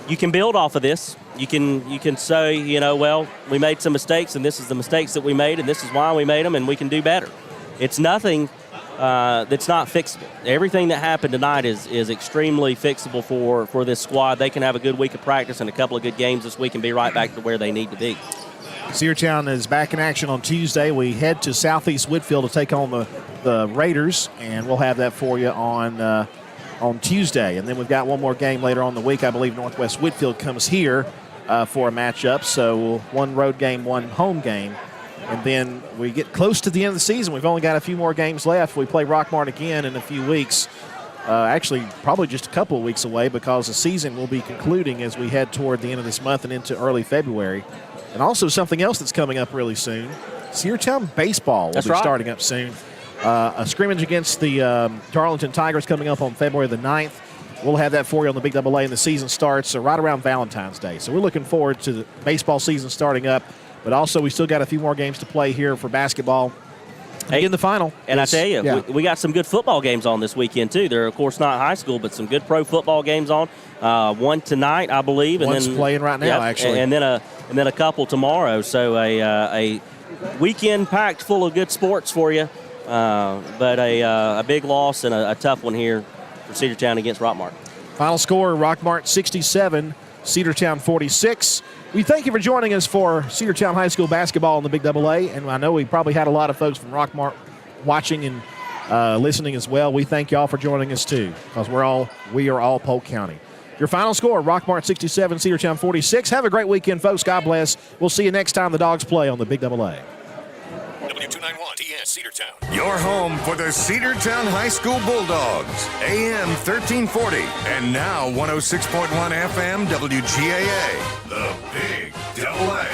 Speaker 5: you can build off of this. You can say, we made some mistakes, and this is the mistakes that we made, and this is why we made them, and we can do better. It's nothing that's not fixable. Everything that happened tonight is extremely fixable for this squad. They can have a good week of practice and a couple of good games this week and be right back to where they need to be.
Speaker 4: Cedartown is back in action on Tuesday. We head to Southeast Whitfield to take on the Raiders, and we'll have that for you on Tuesday. And then we've got one more game later on in the week. I believe Northwest Whitfield comes here for a matchup. So one road game, one home game. And then we get close to the end of the season. We've only got a few more games left. We play Rockmart again in a few weeks. Actually, probably just a couple of weeks away, because the season will be concluding as we head toward the end of this month and into early February. And also something else that's coming up really soon, Cedartown baseball will be starting up soon. A scrimmage against the Darlington Tigers coming up on February the 9th. We'll have that for you on the Big AA, and the season starts right around Valentine's Day. So we're looking forward to the baseball season starting up. But also, we still got a few more games to play here for basketball. In the final.
Speaker 5: And I tell you, we got some good football games on this weekend, too. They're, of course, not high school, but some good pro football games on. One tonight, I believe. And
Speaker 4: one's playing right now, actually.
Speaker 5: And then a couple tomorrow. So a weekend packed full of good sports for you. But a big loss and a tough one here for Cedartown against Rockmart.
Speaker 4: Final score, Rockmart 67, Cedartown 46. We thank you for joining us for Cedartown High School basketball in the Big AA, and I know we probably had a lot of folks from Rockmart watching and listening as well. We thank y'all for joining us too, because we are all Polk County. Your final score, Rockmart 67, Cedartown 46. Have a great weekend, folks. God bless. We'll see you next time the Dogs play on the Big AA.
Speaker 1: W291 TS Cedartown. Your home for the Cedartown High School Bulldogs. AM 1340 and now 106.1 FM WGAA. The Big AA.